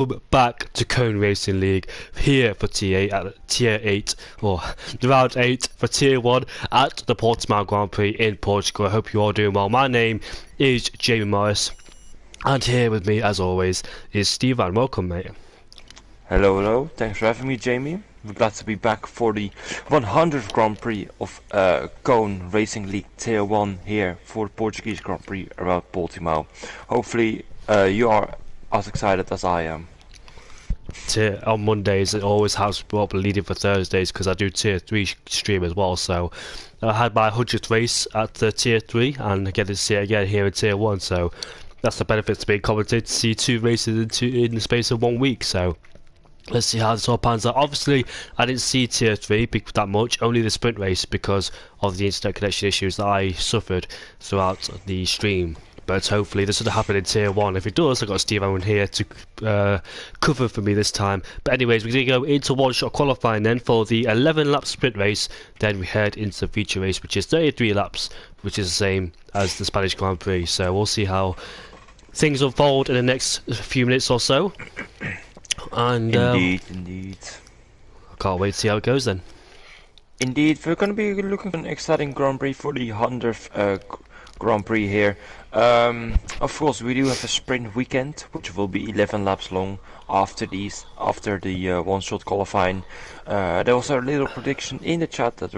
Back to Cone Racing League here for Tier 8 or round 8 for Tier 1 at the Portimoa Grand Prix in Portugal. I hope you're all doing well. My name is Jamie Morris, and here with me as always is Stephen. Welcome, mate. Hello, hello. Thanks for having me, Jamie. We're glad to be back for the 100th Grand Prix of Cone Racing League Tier 1 here for the Portuguese Grand Prix around Portimao. Hopefully you are as excited as I am. On Mondays it always has probably leading for Thursdays because I do Tier 3 stream as well, so I had my 100th race at the Tier 3 and I get to see it again here in Tier 1, so that's the benefit to being commentated, to see 2 races in the space of 1 week. So let's see how this all pans out. Obviously I didn't see Tier 3 that much, only the sprint race because of the internet connection issues that I suffered throughout the stream. But hopefully this will happen in Tier 1. If it does, I've got Steve Owen here to cover for me this time. But anyways, we're going to go into one-shot qualifying then for the 11-lap sprint race. Then we head into the feature race, which is 33 laps, which is the same as the Spanish Grand Prix. So we'll see how things unfold in the next few minutes or so. And Indeed. I can't wait to see how it goes then. Indeed, we're going to be looking for an exciting Grand Prix for the 100th Grand Prix here. Of course, we do have a sprint weekend, which will be 11 laps long after the one-shot qualifying. There was a little prediction in the chat that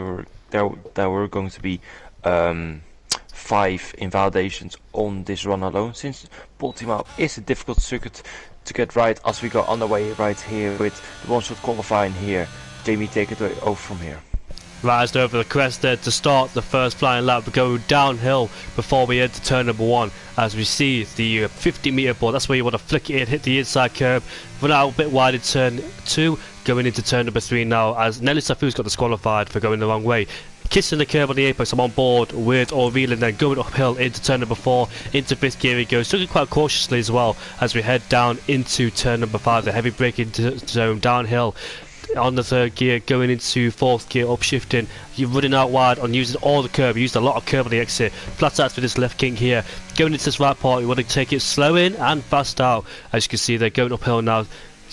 there were going to be 5 invalidations on this run alone, since Portimao is a difficult circuit to get right as we go on the way right here with the one-shot qualifying here. Jamie, take it over from here. Rised over the crest there to start the first flying lap. We go downhill before we enter turn number 1 as we see the 50-meter board. That's where you want to flick it in, hit the inside curb, run out a bit wide in turn 2, going into turn number 3 now as Nelly Safu's got disqualified for going the wrong way. Kissing the curb on the apex, I'm on board with Orville, and then going uphill into turn number 4, into 5th gear he goes, looking quite cautiously as well as we head down into turn number 5, the heavy braking zone downhill. On the 3rd gear, going into 4th gear, upshifting, you're running out wide on using all the curb. You used a lot of curb on the exit, flat out for this left king here, going into this right part. You want to take it slow in and fast out. As you can see, they're going uphill now. You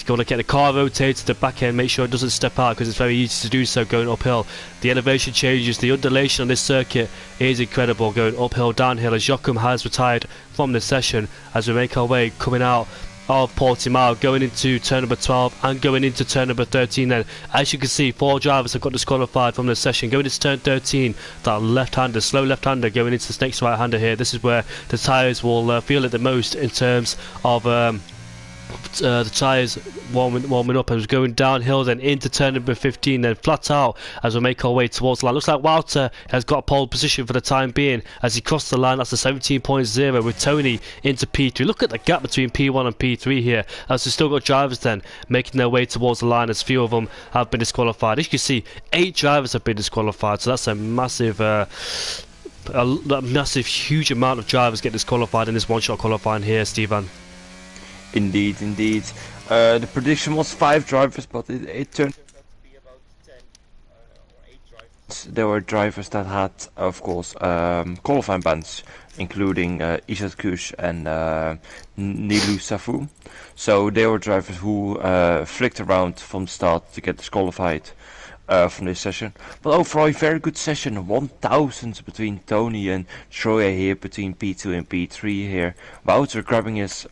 want to get the car rotated to the back end, make sure it doesn't step out because it's very easy to do so going uphill. The elevation changes, the undulation on this circuit is incredible, going uphill, downhill as Joachim has retired from the session as we make our way coming out of Portimao, going into turn number 12 and going into turn number 13 then. As you can see, 4 drivers have got disqualified from the session. Going into turn 13, that left-hander, slow left-hander going into this next right-hander here. This is where the tyres will feel it the most in terms of the tyres warming up as we're going downhill then into turn number 15, then flat out as we make our way towards the line. Looks like Walter has got pole position for the time being as he crossed the line. That's the 17.0 with Tony into P3. Look at the gap between P1 and P3 here as we've still got drivers then making their way towards the line as few of them have been disqualified. As you can see, 8 drivers have been disqualified, so that's a massive huge amount of drivers get disqualified in this one-shot qualifying here, Stephen. Indeed. The prediction was 5 drivers, but it turned out to be about 10 or 8 drivers. There were drivers that had, of course, qualifying bans, including Isat Kush and Nilu Safu. So they were drivers who flicked around from the start to get disqualified from this session. But overall, a very good session. 1000 between Tony and Troya here, between P2 and P3 here. Wouter grabbing his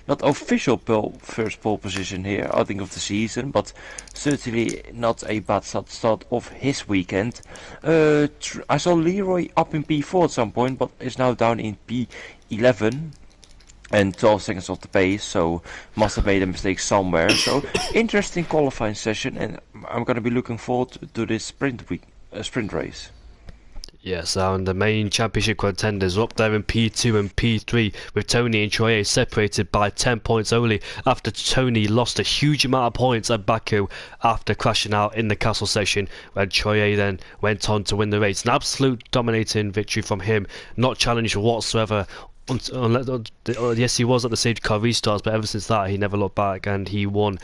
not official first pole position here, I think, of the season, but certainly not a bad start of his weekend. I saw Leroy up in P4 at some point, but is now down in P11 and 12 seconds off the pace, so must have made a mistake somewhere. So interesting qualifying session, and I'm going to be looking forward to this sprint race. Yes, and the main championship contenders up there in P2 and P3 with Tony and Troye separated by 10 points only after Tony lost a huge amount of points at Baku after crashing out in the castle section, when Troye then went on to win the race. An absolute dominating victory from him, not challenged whatsoever. Yes, he was at the stage car restarts, but ever since that he never looked back and he won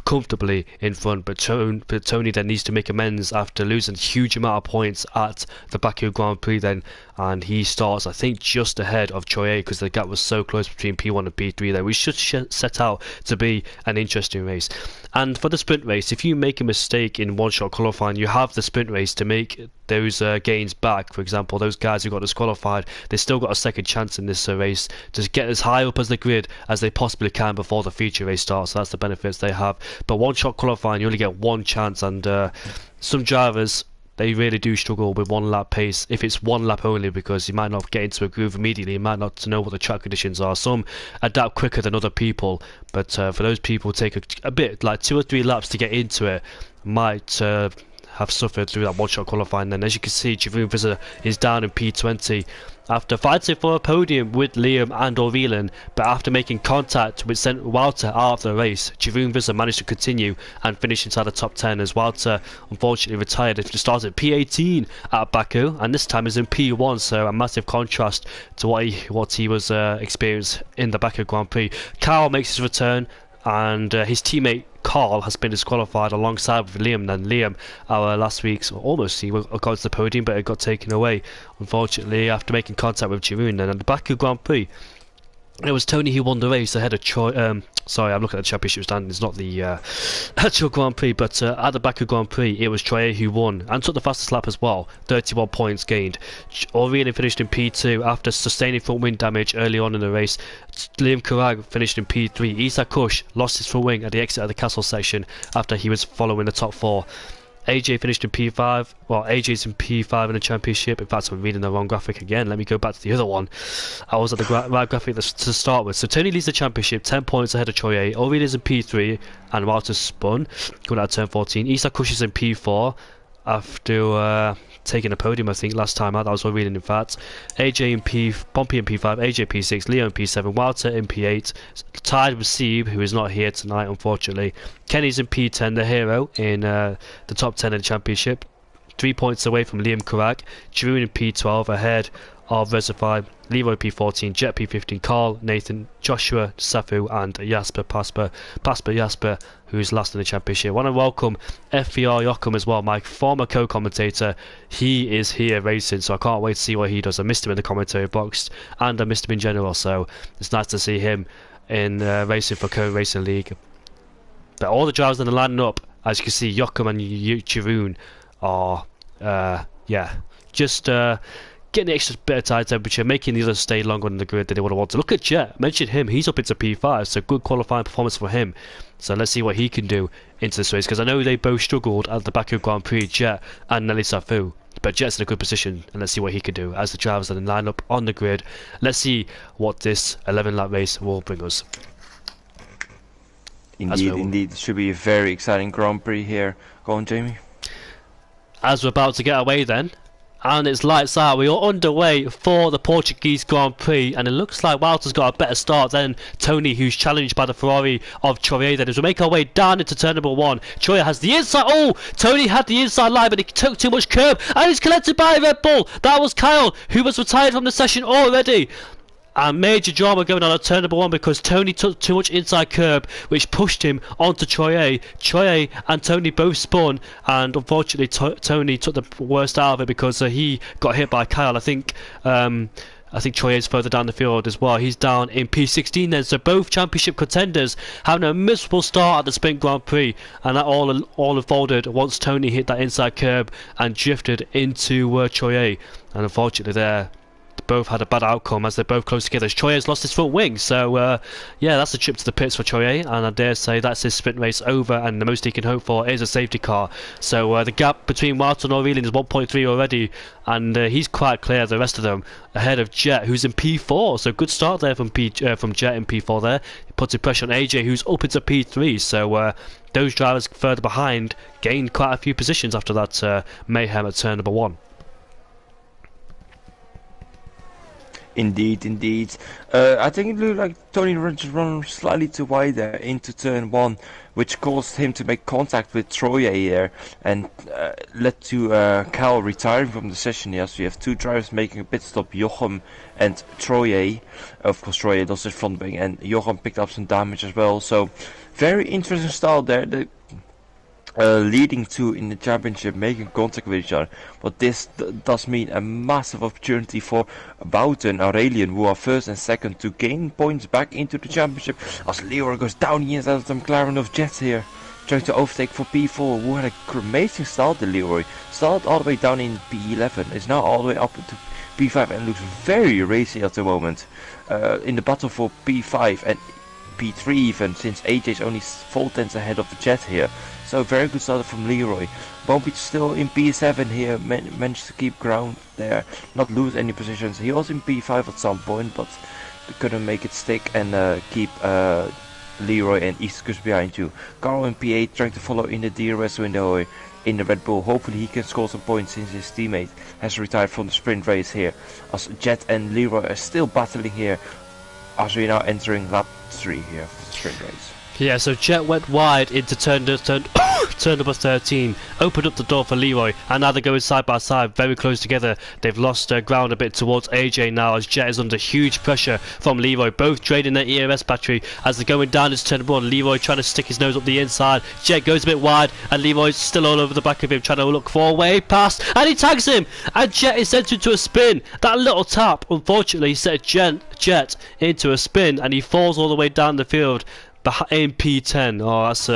comfortably in front, but Tony then needs to make amends after losing a huge amount of points at the Baku Grand Prix then and he starts, I think, just ahead of Troye because the gap was so close between P1 and P3 there. We should set out to be an interesting race. And for the sprint race, if you make a mistake in one-shot qualifying, you have the sprint race to make those gains back. For example, those guys who got disqualified, they still got a second chance in this race to get as high up as the grid as they possibly can before the feature race starts. So that's the benefits they have. But one-shot qualifying, you only get one chance, and some drivers, they really do struggle with one lap pace if it's one lap only, because you might not get into a groove immediately, you might not know what the track conditions are. Some adapt quicker than other people, but for those people who take a bit, like 2 or 3 laps to get into it, might have suffered through that one-shot qualifying. Then as you can see, Jeroen Visser is down in P20 after fighting for a podium with Liam and Aurelien, but after making contact with sent Walter out of the race, Jeroen Visser managed to continue and finish inside the top 10 as Walter unfortunately retired to start at P18 at Baku, and this time is in P1, so a massive contrast to what he was experienced in the Baku Grand Prix. Carl makes his return, and his teammate Carl has been disqualified alongside with Liam. Then Liam, our last week's, almost he got to the podium, but it got taken away unfortunately after making contact with Jeroen. And at the Baku Grand Prix, it was Tony who won the race ahead of Troy. Sorry, I'm looking at the championship stand. It's not the actual Grand Prix, but at the Baku Grand Prix, it was Troye who won and took the fastest lap as well. 31 points gained. Aurelien finished in P2 after sustaining front wing damage early on in the race. Liam Kurag finished in P3. Isa Kush lost his front wing at the exit of the castle section after he was following the top 4. AJ finished in P5. Well, AJ's in P5 in the championship. In fact, I'm reading the wrong graphic again. Let me go back to the other one. I was at the right graphic to start with. So Tony leads the championship 10 points ahead of Troye. Aurelien's in P3 and Walter's spun going out of turn 14. Isa Kush is in P4 after taking a podium, I think, last time out. That was Aurelien, in fact. AJ in Pompey in P5, AJ P6, Leo in P7, Walter in P8, tied with Sieb, who is not here tonight, unfortunately. Kenny's in P10, the hero, in the top 10 in the championship. 3 points away from Liam Kurak. Jeroen in P12, ahead of Reservoir, Leroy P14, Jet P15, Carl, Nathan, Joshua, Safu, and Jasper Jasper, who's last in the championship. I want to welcome FVR Jochum as well, my former co-commentator. He is here racing, so I can't wait to see what he does. I missed him in the commentary box, and I missed him in general, so it's nice to see him in racing for Co-Racing League. But all the drivers in the lineup, as you can see, Jochum and Jeroen are, just getting the extra bit of tire temperature, making the others stay longer on the grid than they would have wanted. Look at Jet, mentioned him, he's up into P5, so good qualifying performance for him. So let's see what he can do into this race, because I know they both struggled at the Baku Grand Prix, Jet and Nelly Safu. But Jet's in a good position, and let's see what he can do as the drivers are in line up on the grid. Let's see what this 11-lap race will bring us. Indeed, it should be a very exciting Grand Prix here. Go on, Jamie. As we're about to get away then, and it's lights out, we are underway for the Portuguese Grand Prix, and it looks like Walter's got a better start than Tony, who's challenged by the Ferrari of Troye. Then as we make our way down into turn number 1, Troye has the inside, Tony had the inside line, but he took too much curb, and he's collected by a Red Bull. That was Kyle, who was retired from the session already. And major drama going on at turn number 1 because Tony took too much inside curb, which pushed him onto Troye. Troye and Tony both spun, and unfortunately Tony took the worst out of it because he got hit by Kyle. I think Troye's further down the field as well. He's down in P16 then. So both championship contenders having a miserable start at the Sprint Grand Prix, and that all unfolded once Tony hit that inside curb and drifted into Troye. And unfortunately there, both had a bad outcome as they're both close together. Troye's lost his front wing, so that's a trip to the pits for Troye, and I dare say that's his sprint race over, and the most he can hope for is a safety car. So the gap between Walter and Aurelien is 1.3 already, and he's quite clear of the rest of them, ahead of Jet, who's in P4. So good start there from Jet in P4 there. It puts pressure on AJ, who's up into P3. So those drivers further behind gained quite a few positions after that mayhem at turn number 1. Indeed. I think it looked like Tony run slightly too wide there into turn 1, which caused him to make contact with Troye there, and led to Cal retiring from the session. Yes, we have 2 drivers making a pit stop, Jochum and Troye. Of course, Troye lost his front wing, and Jochum picked up some damage as well. So, very interesting style there. leading two in the championship making contact with each other. But this does mean a massive opportunity for Bouten, Aurelian, who are first and second, to gain points back into the championship, as Leroy goes down the inside of the McLaren of Jet here, trying to overtake for P4, who had a amazing start. The Leroy started all the way down in P11, is now all the way up to P5 and looks very racy at the moment, in the battle for P5 and P3 even, since AJ is only 4 tenths ahead of the Jet here. So very good start from Leroy. Bumpy still in P7 here, managed to keep ground there, not lose any positions. He was in P5 at some point, but couldn't make it stick and keep Leroy and Eastus behind you. Carl in P8 trying to follow in the DRS window in the Red Bull. Hopefully he can score some points since his teammate has retired from the sprint race here, as Jet and Leroy are still battling here as we are now entering lap 3 here for the sprint race. Yeah, so Jet went wide into turn number 13, opened up the door for Leroy, and now they're going side by side, very close together. They've lost ground a bit towards AJ now, as Jet is under huge pressure from Leroy, both draining their ERS battery as they're going down into turn number 1. Leroy trying to stick his nose up the inside. Jet goes a bit wide, and Leroy's still all over the back of him, trying to look for a way past, and he tags him, and Jet is sent into a spin. That little tap, unfortunately, set Jet into a spin, and he falls all the way down the field in P10. Oh, that's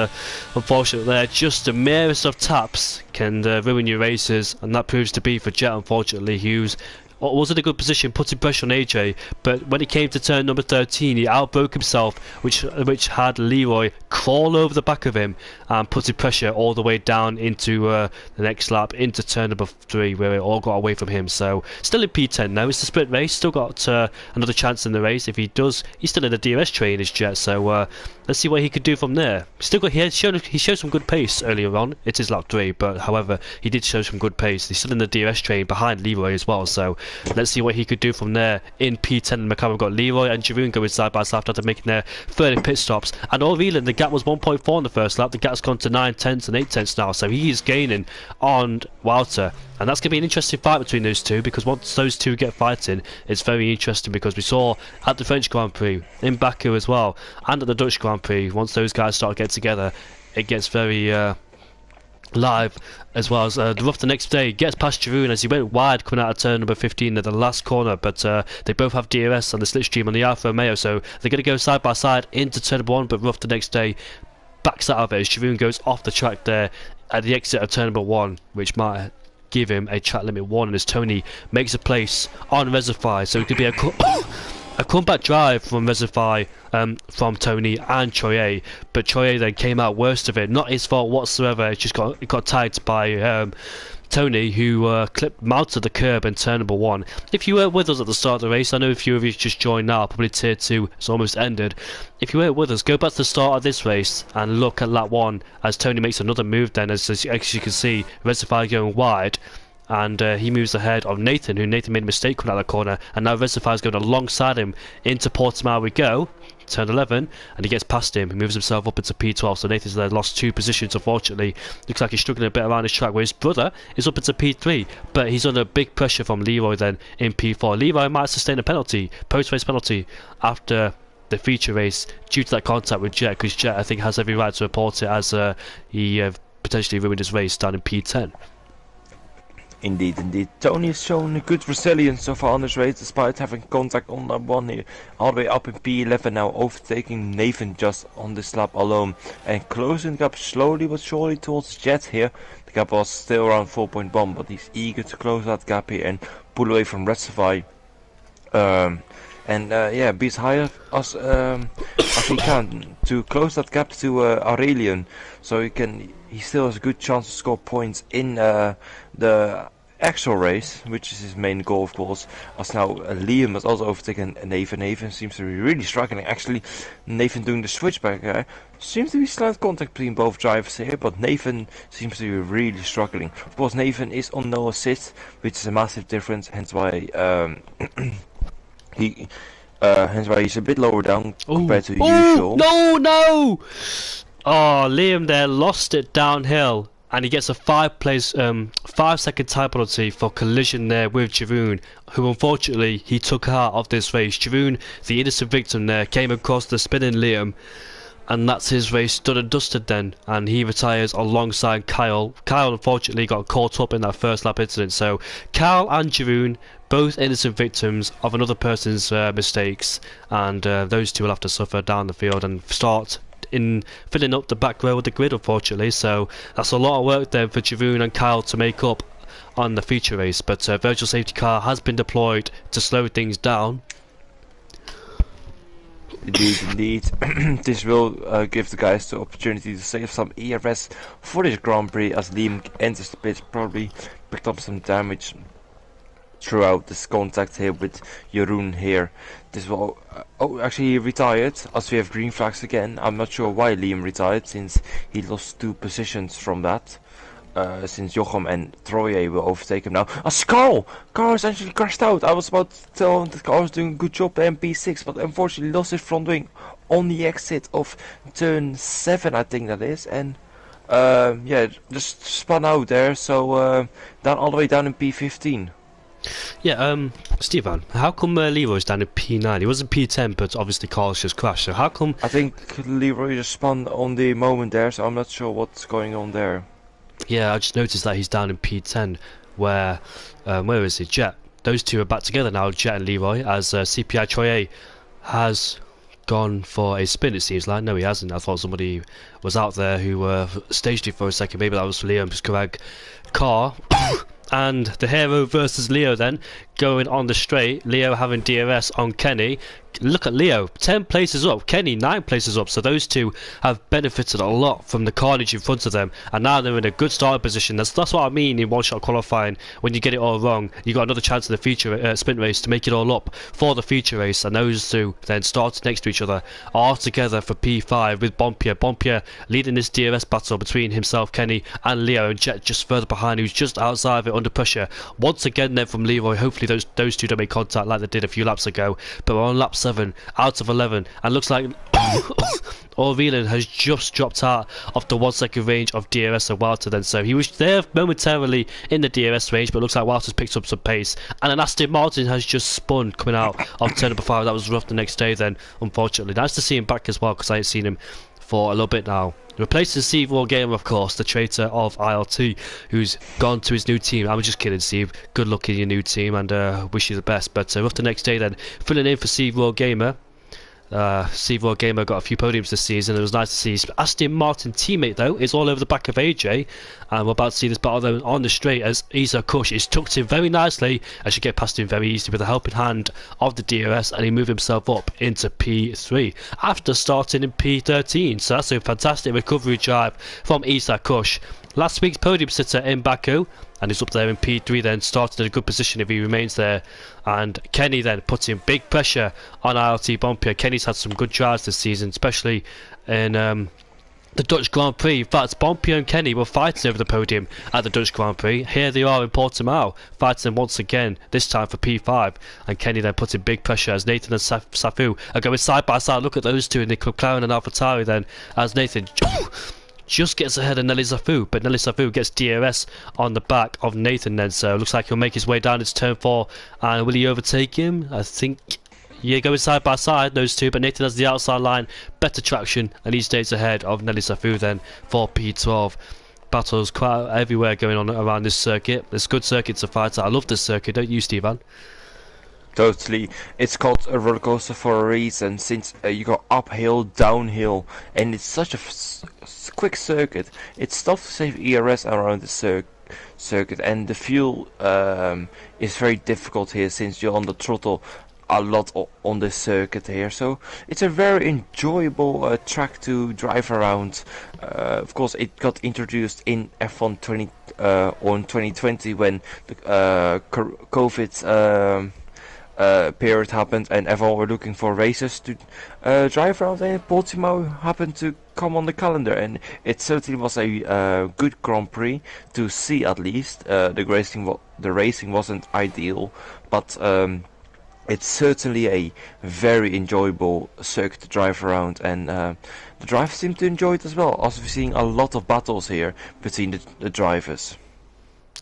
unfortunate there. Just the merest of taps can ruin your races, and that proves to be for Jet, unfortunately. Hughes was in a good position, putting pressure on AJ, but when it came to turn number 13, he outbroke himself, which had Leroy crawl over the back of him and putting pressure all the way down into the next lap, into turn number 3, where it all got away from him. So still in P10 now. It's the sprint race, still got another chance in the race. If he does, he's still in the DRS train, his Jet, so let's see what he could do from there. He showed some good pace earlier on. It is lap 3, but however, he did show some good pace. He's still in the DRS train behind Leroy as well, so let's see what he could do from there. In P10, McLaren, we've got Leroy and Jeroen going side by side after making their 30 pit stops. And Aurelian, the gap was 1.4 in the first lap. The gap's gone to 9 tenths and 8 tenths now, so he is gaining on Wouter. And that's going to be an interesting fight between those two, because once those two get fighting, it's very interesting, because we saw at the French Grand Prix, in Baku as well, and at the Dutch Grand Prix, once those guys start to get together, it gets very live, as well as the rough the next day gets past Jeroen as he went wide coming out of turn number 15 at the last corner, but they both have DRS and the slipstream on the Alfa Romeo, so they're going to go side by side into turn number 1, but rough the next day backs out of it as Jeroen goes off the track there at the exit of turn number 1, which might give him a track limit warning as Tony makes a place on Reservoir, so it could be a comeback drive from Reservoir from Tony and Troye, but Troye then came out worst of it. Not his fault whatsoever. It just got tagged by Tony, who mounted the curb in turn number 1. If you weren't with us at the start of the race, I know a few of you just joined now, probably tier 2, it's almost ended. If you weren't with us, go back to the start of this race and look at lap 1 as Tony makes another move then, as you can see, Reservoir going wide. And he moves ahead of Nathan, who Nathan made a mistake coming out of the corner, and now Reservoir is going alongside him into Portimoa we go, turn 11, and he gets past him. He moves himself up into P12, so Nathan's there lost 2 positions, unfortunately. Looks like he's struggling a bit around his track, where his brother is up into P3, but he's under big pressure from Leroy then in P4. Leroy might sustain a penalty, post-race penalty, after the feature race due to that contact with Jet, because Jet, I think, has every right to report it, as he potentially ruined his race down in P10. Indeed. Tony has shown a good resilience so far on this race, despite having contact on that 1 here, all the way up in P11 now, overtaking Nathan just on this lap alone, and closing the gap slowly but surely towards Jet here. The gap was still around 4.1, but he's eager to close that gap here and pull away from Reservoir. Yeah, be as high as he can to close that gap to Aurelian, so he still has a good chance to score points in the actual race, which is his main goal, of course. As now Liam has also overtaken Nathan. Nathan seems to be really struggling. Actually, Nathan doing the switchback seems to be slight contact between both drivers here, but Nathan seems to be really struggling. Of course, Nathan is on no assist, which is a massive difference, hence why hence why he's a bit lower down compared to usual. No! Oh, Liam there lost it downhill, and he gets a 5-second time penalty for collision there with Jeroen, who unfortunately he took out of this race. Jeroen, the innocent victim there, came across the spinning Liam And that's his race done and dusted then, and he retires alongside Kyle. Kyle unfortunately got caught up in that first lap incident, so Kyle and Jeroen, both innocent victims of another person's mistakes, and those two will have to suffer down the field and start in filling up the back row of the grid, unfortunately. So that's a lot of work there for Jeroen and Kyle to make up on the feature race, but virtual safety car has been deployed to slow things down. Indeed. This will give the guys the opportunity to save some ERS for this Grand Prix, as Liam enters the pits, probably picked up some damage throughout this contact here with Jeroen here. This will oh, actually he retired, as we have green flags again. I'm not sure why Liam retired, since he lost 2 positions from that. Since Jochem and Troye will overtake him now. Carl essentially crashed out. I was about to tell him that Carl was doing a good job at MP6, but unfortunately lost his front wing on the exit of turn 7, I think that is, and yeah, just spun out there, so down all the way down in P15. Yeah, Stefan, how come Leroy's down in P9? He was in P10, but obviously Carl's just crashed, so how come... I think Leroy just spun on the moment there, so I'm not sure what's going on there. Yeah, I just noticed that he's down in P10, where is he? Jet. Those two are back together now, Jet and Leroy, as CPI Troye has gone for a spin, it seems like. No, he hasn't. I thought somebody was out there who staged it for a second. Maybe that was Liam's correct car. And the hero versus Leo then, going on the straight. Leo having DRS on Kenny. Look at Leo, 10 places up, Kenny 9 places up, so those two have benefited a lot from the carnage in front of them, and now they're in a good starting position. That's what I mean in one-shot qualifying. When you get it all wrong, you got another chance in the feature sprint race to make it all up for the feature race, and those two then start next to each other, are together for P5 with Bompier leading this DRS battle between himself, Kenny, and Leo, and Jet just further behind, who's just outside of it under pressure. Once again then from Leroy, hopefully those two don't make contact like they did a few laps ago, but we're on lap 7 out of 11, and looks like Orvelan has just dropped out of the 1 second range of DRS of Walter then, so he was there momentarily in the DRS range, but looks like Walter's picked up some pace, and an Aston Martin has just spun coming out of turn number 5. That was rough the next day then, unfortunately. Nice to see him back as well, because I ain't seen him for a little bit now. Replacing Steve Wargamer, of course, the traitor of ILT, who's gone to his new team. I'm just kidding, Steve. Good luck in your new team, and wish you the best. But rough the next day then, filling in for Steve Wargamer. Steve Wargamer got a few podiums this season. It was nice to see his Aston Martin teammate, though, is all over the back of AJ, and we're about to see this battle though on the straight as Isa Kush is tucked in very nicely and should get past him very easily with the helping hand of the DRS, and he moved himself up into P3 after starting in P13. So that's a fantastic recovery drive from Isa Kush, last week's podium sitter in Baku, and he's up there in P3 then, starting in a good position if he remains there. And Kenny then putting big pressure on ILT Bompier. Kenny's had some good drives this season, especially in the Dutch Grand Prix. In fact, Bompier and Kenny were fighting over the podium at the Dutch Grand Prix. Here they are in Portimoa, fighting once again, this time for P5. And Kenny then putting big pressure as Nathan and Safu are going side by side. Look at those two in the McLaren and AlphaTauri then, as Nathan just gets ahead of Nelly Safu, but Nelly Safu gets DRS on the back of Nathan then, so looks like he'll make his way down into turn 4, and will he overtake him? I think, yeah, going side by side, those two, but Nathan has the outside line, better traction, and he stays ahead of Nelly Safu then for P12. Battles quite everywhere going on around this circuit. It's a good circuit to fight at. I love this circuit, don't you, Stefan? Totally. It's called a roller coaster for a reason, since you go uphill, downhill, and it's such a quick circuit. It's tough to save ERS around the circuit, and the fuel is very difficult here, since you're on the throttle a lot on this circuit here. So it's a very enjoyable track to drive around. Of course, it got introduced in F1 on 2020 when the COVID period happened, and everyone were looking for races to drive around, and Portimoa happened to come on the calendar, and it certainly was a good Grand Prix to see. At least the racing wasn't ideal, but it's certainly a very enjoyable circuit to drive around, and the drivers seem to enjoy it as well. Also, we're seeing a lot of battles here between the drivers.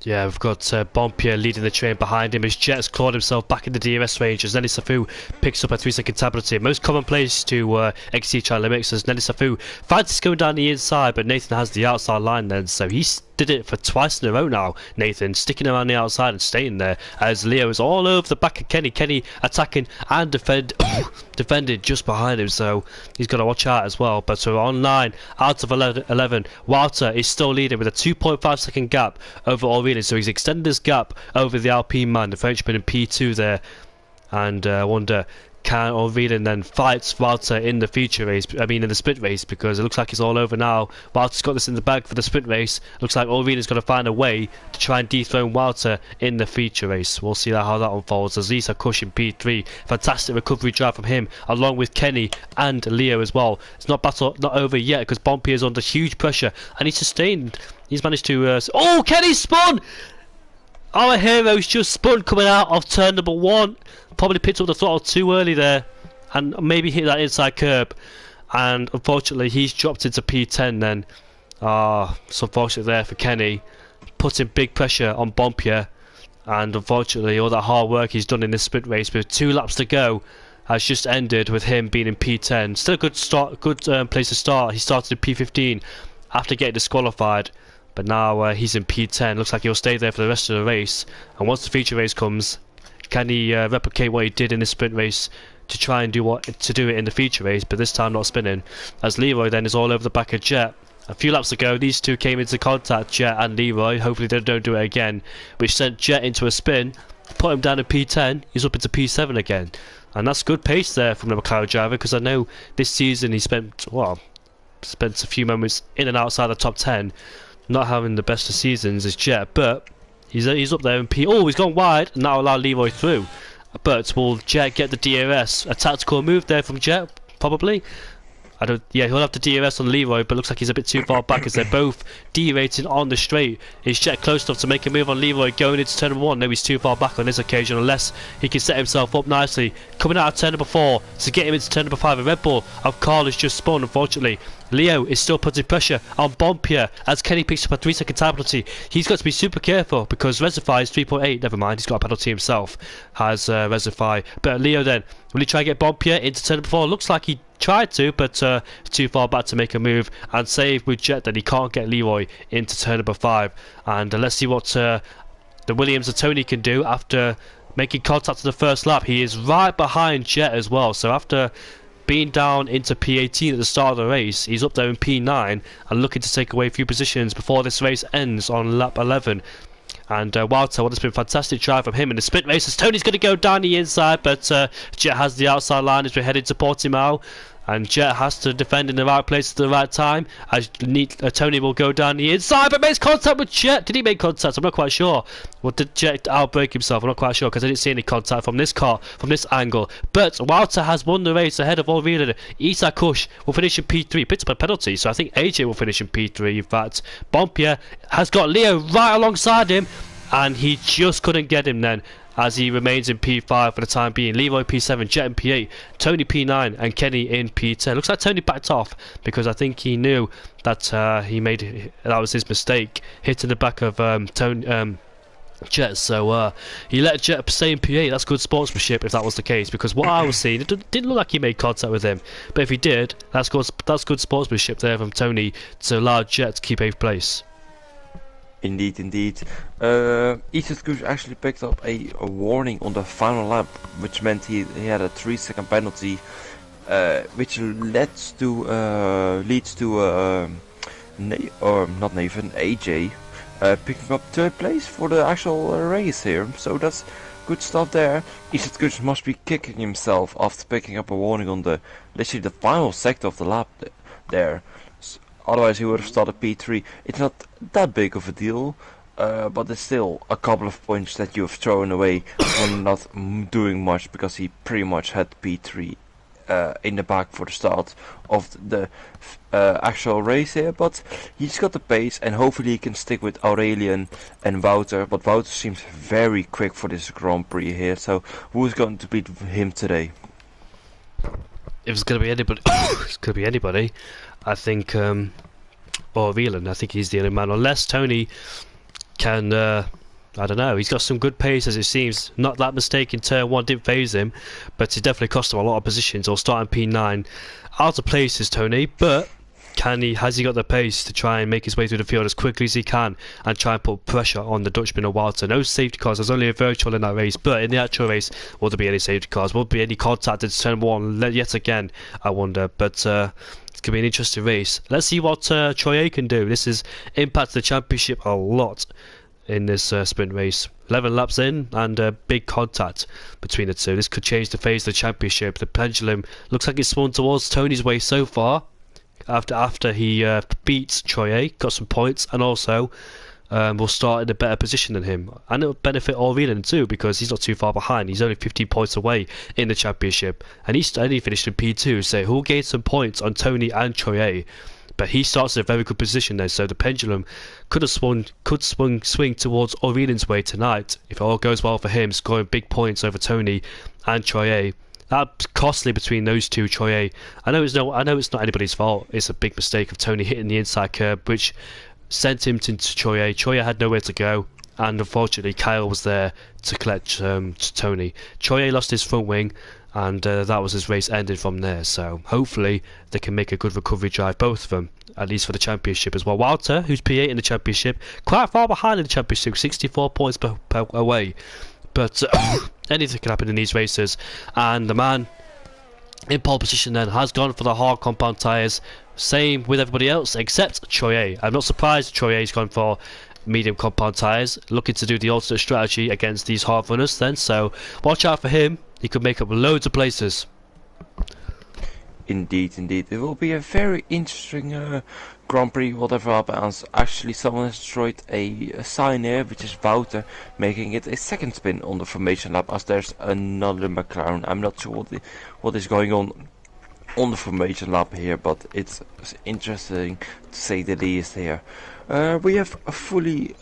Yeah, we've got Bompier leading the train behind him as Jet's clawed himself back in the DRS range as Nelly Safu picks up a 3-second time penalty. Most common place to exceed track limits as Nelly Safu fancies going down the inside, but Nathan has the outside line then, so he's did it for twice in a row now. Nathan sticking around the outside and staying there as Leo is all over the back of Kenny. Kenny attacking and defending just behind him, so he's got to watch out as well. But we're on 9 out of 11. Walter is still leading with a 2.5 second gap over Aurelien, so he's extended his gap over the Alpine man, the Frenchman in P2 there. And I wonder, can Aurelien then fight Walter in the feature race, in the sprint race, because it looks like it's all over now. Walter's got this in the bag for the sprint race. Looks like Aurelien's got to find a way to try and dethrone Walter in the feature race. We'll see how that unfolds as Lisa Cush in P3. Fantastic recovery drive from him, along with Kenny and Leo as well. It's not over yet because Bompier is under huge pressure and he's sustained. He's managed to... oh, Kenny spun! Our hero's just spun coming out of turn number 1. Probably picked up the throttle too early there and maybe hit that inside curb, and unfortunately he's dropped into P10 then. It's unfortunate there for Kenny, putting big pressure on Bompier, and unfortunately all that hard work he's done in this sprint race with 2 laps to go has just ended with him being in P10. Still a good start, good place to start. He started in P15 after getting disqualified, but now he's in P10. Looks like he'll stay there for the rest of the race, and once the feature race comes, can he replicate what he did in the sprint race to try and do it in the feature race, but this time not spinning, as Leroy then is all over the back of Jet. A few laps ago these two came into contact, Jet and Leroy. Hopefully they don't do it again, which sent Jet into a spin, put him down to P10. He's up into P7 again, and that's good pace there from the McLaren driver, because I know this season he spent a few moments in and outside the top 10, not having the best of seasons as Jet, but he's up there in P. Oh, he's gone wide and now allow Leroy through. But will Jet get the DRS? A tactical move there from Jet, probably. Yeah, he'll have the DRS on Leroy, but looks like he's a bit too far back as they're both derating on the straight. Is Jet close enough to make a move on Leroy going into turn number 1? No, he's too far back on this occasion, unless he can set himself up nicely coming out of turn number 4 to get him into turn number 5. A Red Bull of Carl has just spawned, unfortunately. Leo is still putting pressure on Bompier as Kenny picks up a 3-second time penalty. He's got to be super careful because Reservoir is 3.8. Never mind, he's got a penalty himself, has Reservoir. But Leo then, will he try and get Bompier into turn number 4? Looks like he tried to, but too far back to make a move and save with Jet. Then he can't get Leroy into turn number 5. And let's see what the Williams of Tony can do after making contact in the first lap. He is right behind Jet as well, so after being down into P18 at the start of the race, he's up there in P9 and looking to take away a few positions before this race ends on lap 11. And Walter, what has been a fantastic drive from him in the sprint race as Tony's going to go down the inside, but Jet has the outside line as we're heading to Portimao. And Jet has to defend in the right place at the right time as Tony will go down the inside but makes contact with Jet. Did he make contact? I'm not quite sure. Well, did Jet outbrake himself? I'm not quite sure because I didn't see any contact from this car, from this angle. But Walter has won the race ahead of Aurelien. Isa Kush will finish in P3. Picked up a penalty, so I think AJ will finish in P3. In fact, Bompier has got Leo right alongside him and he just couldn't get him then, as he remains in P5 for the time being. Leroy P7, Jet in P8, Tony P9 and Kenny in P10. Looks like Tony backed off because I think he knew that that was his mistake, hitting the back of Jet, so he let Jet stay in P8. That's good sportsmanship if that was the case, because what I was seeing, it didn't look like he made contact with him, but if he did, that's good sportsmanship there from Tony to allow Jet to keep 8th place. Indeed. Ethan Cruz actually picked up a warning on the final lap, which meant he had a 3-second penalty, which leads to not Nathan, AJ picking up 3rd place for the actual race here. So that's good stuff there. Ethan Cruz must be kicking himself after picking up a warning on literally the final sector of the lap there. Otherwise he would have started P3. It's not that big of a deal, but it's still a couple of points that you have thrown away for not doing much, because he pretty much had P3 in the back for the start of the actual race here. But he's got the pace and hopefully he can stick with Aurelien and Wouter. But Wouter seems very quick for this Grand Prix here, so who's going to beat him today? If it's going to be anybody, it's going to be anybody. I think, or Whelan, I think he's the only man, unless Tony can, I don't know, he's got some good pace as it seems. Not that mistake in turn 1 didn't phase him, but it definitely cost him a lot of positions. Or starting P9 out of places, Tony, but has he got the pace to try and make his way through the field as quickly as he can and try and put pressure on the Dutchman or Walter? No safety cars, there's only a virtual in that race, but in the actual race, will there be any safety cars? Will there be any contact in turn 1 yet again, I wonder? But it's going to be an interesting race. Let's see what Troye can do. This has impacted the championship a lot in this sprint race. 11 laps in and a big contact between the two. This could change the phase of the championship. The pendulum looks like it's swung towards Tony's way so far. After he beats Troye, got some points, and also will start in a better position than him. And it'll benefit Orvinen too, because he's not too far behind. He's only 15 points away in the championship, and he's only finished in P2, so he'll gain some points on Tony and Troye. But he starts in a very good position there, so the pendulum could swing towards Orvinen's way tonight if it all goes well for him, scoring big points over Tony and Troye. That's costly between those two, Troye. I know it's not anybody's fault. It's a big mistake of Tony hitting the inside curb, which sent him to Troye. Troye had nowhere to go, and unfortunately Kyle was there to collect Tony. Troye lost his front wing, and that was his race ended from there. So hopefully they can make a good recovery drive, both of them, at least for the championship as well. Walter, who's P8 in the championship, quite far behind in the championship, 64 points away. But anything can happen in these races, and the man in pole position then has gone for the hard compound tyres. Same with everybody else except Troye. I'm not surprised Troye's gone for medium compound tyres, looking to do the alternate strategy against these hard runners then, so watch out for him. He could make up loads of places. Indeed. It will be a very interesting Grand Prix, whatever happens. Actually, someone has destroyed a sign here, which is Wouter, making it a second spin on the formation lap, as there's another McLaren. I'm not sure what is going on the formation lap here, but it's interesting to say the least here. We have a fully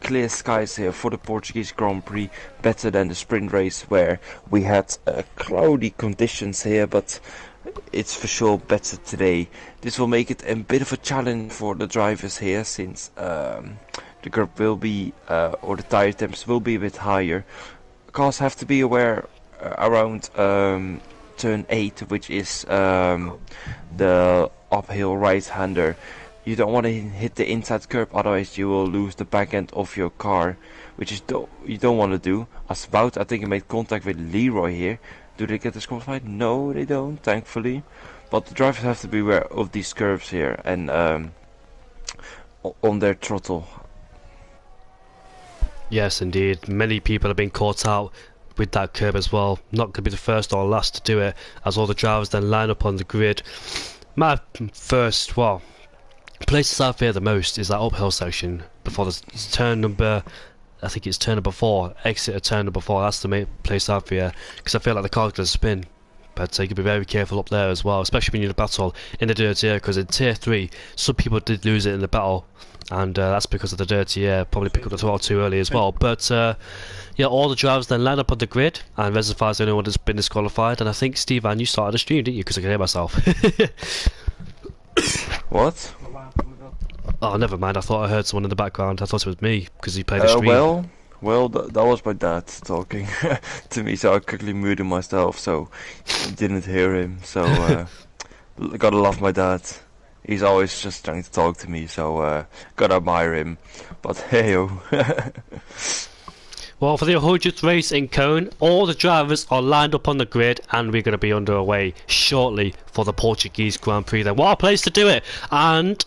clear skies here for the Portuguese Grand Prix, better than the sprint race where we had cloudy conditions here, but it's for sure better today. This will make it a bit of a challenge for the drivers here, since the grip will be, or the tire temps will be a bit higher. Cars have to be aware around turn 8, which is the uphill right-hander. You don't want to hit the inside curb, otherwise you will lose the back end of your car, which is you don't want to do. As about, I think he made contact with Leroy here. Do they get disqualified? No, they don't, thankfully. But the drivers have to be aware of these curves here and on their throttle. Yes, indeed. Many people have been caught out with that curb as well. Not going to be the first or last to do it, as all the drivers then line up on the grid. My first, places I fear the most is that uphill section before the turn number, I think it's turn number 4, exit of turn number 4. That's the main place I fear, because I feel like the car's going to spin. But you can be very careful up there as well, especially when you're in a battle in the dirty air, because in tier 3 some people did lose it in the battle, and that's because of the dirty air. Probably picked up the throttle too early as well. But yeah, all the drivers then line up on the grid, and Reservoir's the only one that's been disqualified. And I think, Steve, you started a stream, didn't you? Because I can hear myself. What? Oh, never mind. I thought I heard someone in the background. I thought it was me because he played a stream. Well, that was my dad talking to me, so I quickly muted myself, so I didn't hear him. So gotta love my dad. He's always just trying to talk to me, so gotta admire him. But hey-o. Well, for the 100th race in Cone, all the drivers are lined up on the grid, and we're going to be underway shortly for the Portuguese Grand Prix. Then, what a place to do it! And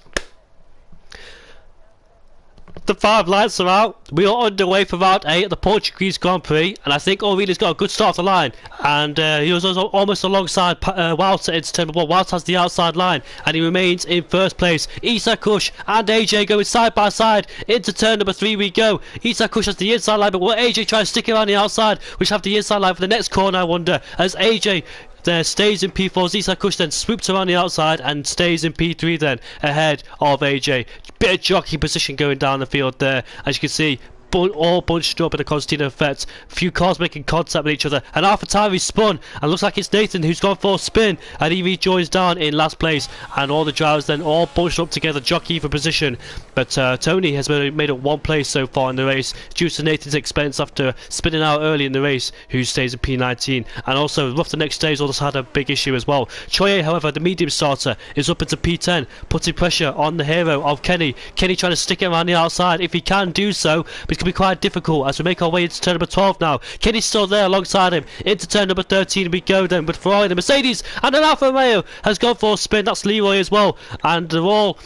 the 5 lights are out. We are underway for round 8 at the Portuguese Grand Prix, and I think Orvina's got a good start of the line, and he was almost alongside Walter into turn 1. Walter has the outside line, and he remains in first place. Isak Kush and AJ going side by side into turn number 3 we go. Isak Kush has the inside line, but will AJ try to stick around the outside, which have the inside line for the next corner, I wonder, as AJ there stays in P4. Isak Kush then swoops around the outside and stays in P3 then, ahead of AJ. Bit of jockey position going down the field there. As you can see, all bunched up in a concertina effect. A few cars making contact with each other, and AlphaTauri spun, and looks like it's Nathan who's gone for a spin, and he rejoins down in last place, and all the drivers then all bunched up together, jockey for position. But Tony has made up one place so far in the race, due to Nathan's expense after spinning out early in the race, who stays in P19, and also Rough the next day has also had a big issue as well. Choye, however, the medium starter, is up into P10, putting pressure on the hero of Kenny. Kenny trying to stick it around the outside if he can do so, but it's going to be quite difficult as we make our way into turn number 12 now. Kenny's still there alongside him. Into turn number 13 we go then with Ferrari, the Mercedes, and an Alfa Romeo has gone for a spin. That's Leroy as well, and they're all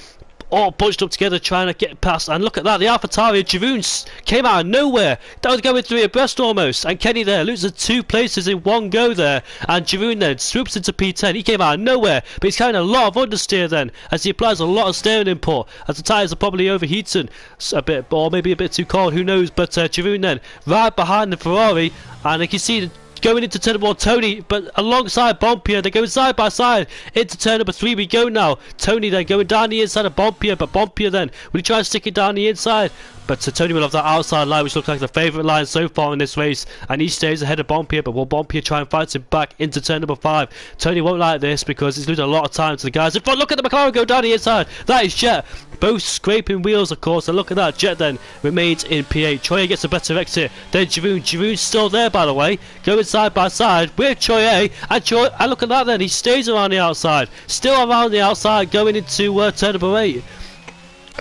bunched up together trying to get past. And look at that, the AlphaTauri Javoon came out of nowhere. That was going 3 abreast almost, and Kenny there loses 2 places in one go there, and Javoon then swoops into P10. He came out of nowhere, but he's carrying a lot of understeer then as he applies a lot of steering input, as the tyres are probably overheating a bit, or maybe a bit too cold, who knows. But Javoon then right behind the Ferrari, and you can see going into turn number 1, Tony, but alongside Bompier, they're going side by side. Into turn number 3 we go now. Tony then going down the inside of Bompier, but Bompier then will he try and stick it down the inside? But Tony will have that outside line, which looks like the favourite line so far in this race, and he stays ahead of Bompier, but will Bompier try and fight him back into turn number 5? Tony won't like this because he's losing a lot of time to the guys in front. Look at the McLaren go down the inside. That is Jet, both scraping wheels of course, and look at that, Jet then remains in P8. Choye gets a better exit, then Javoon's still there by the way, going side by side with Choye, and look at that then, he stays around the outside, still around the outside going into turn number 8.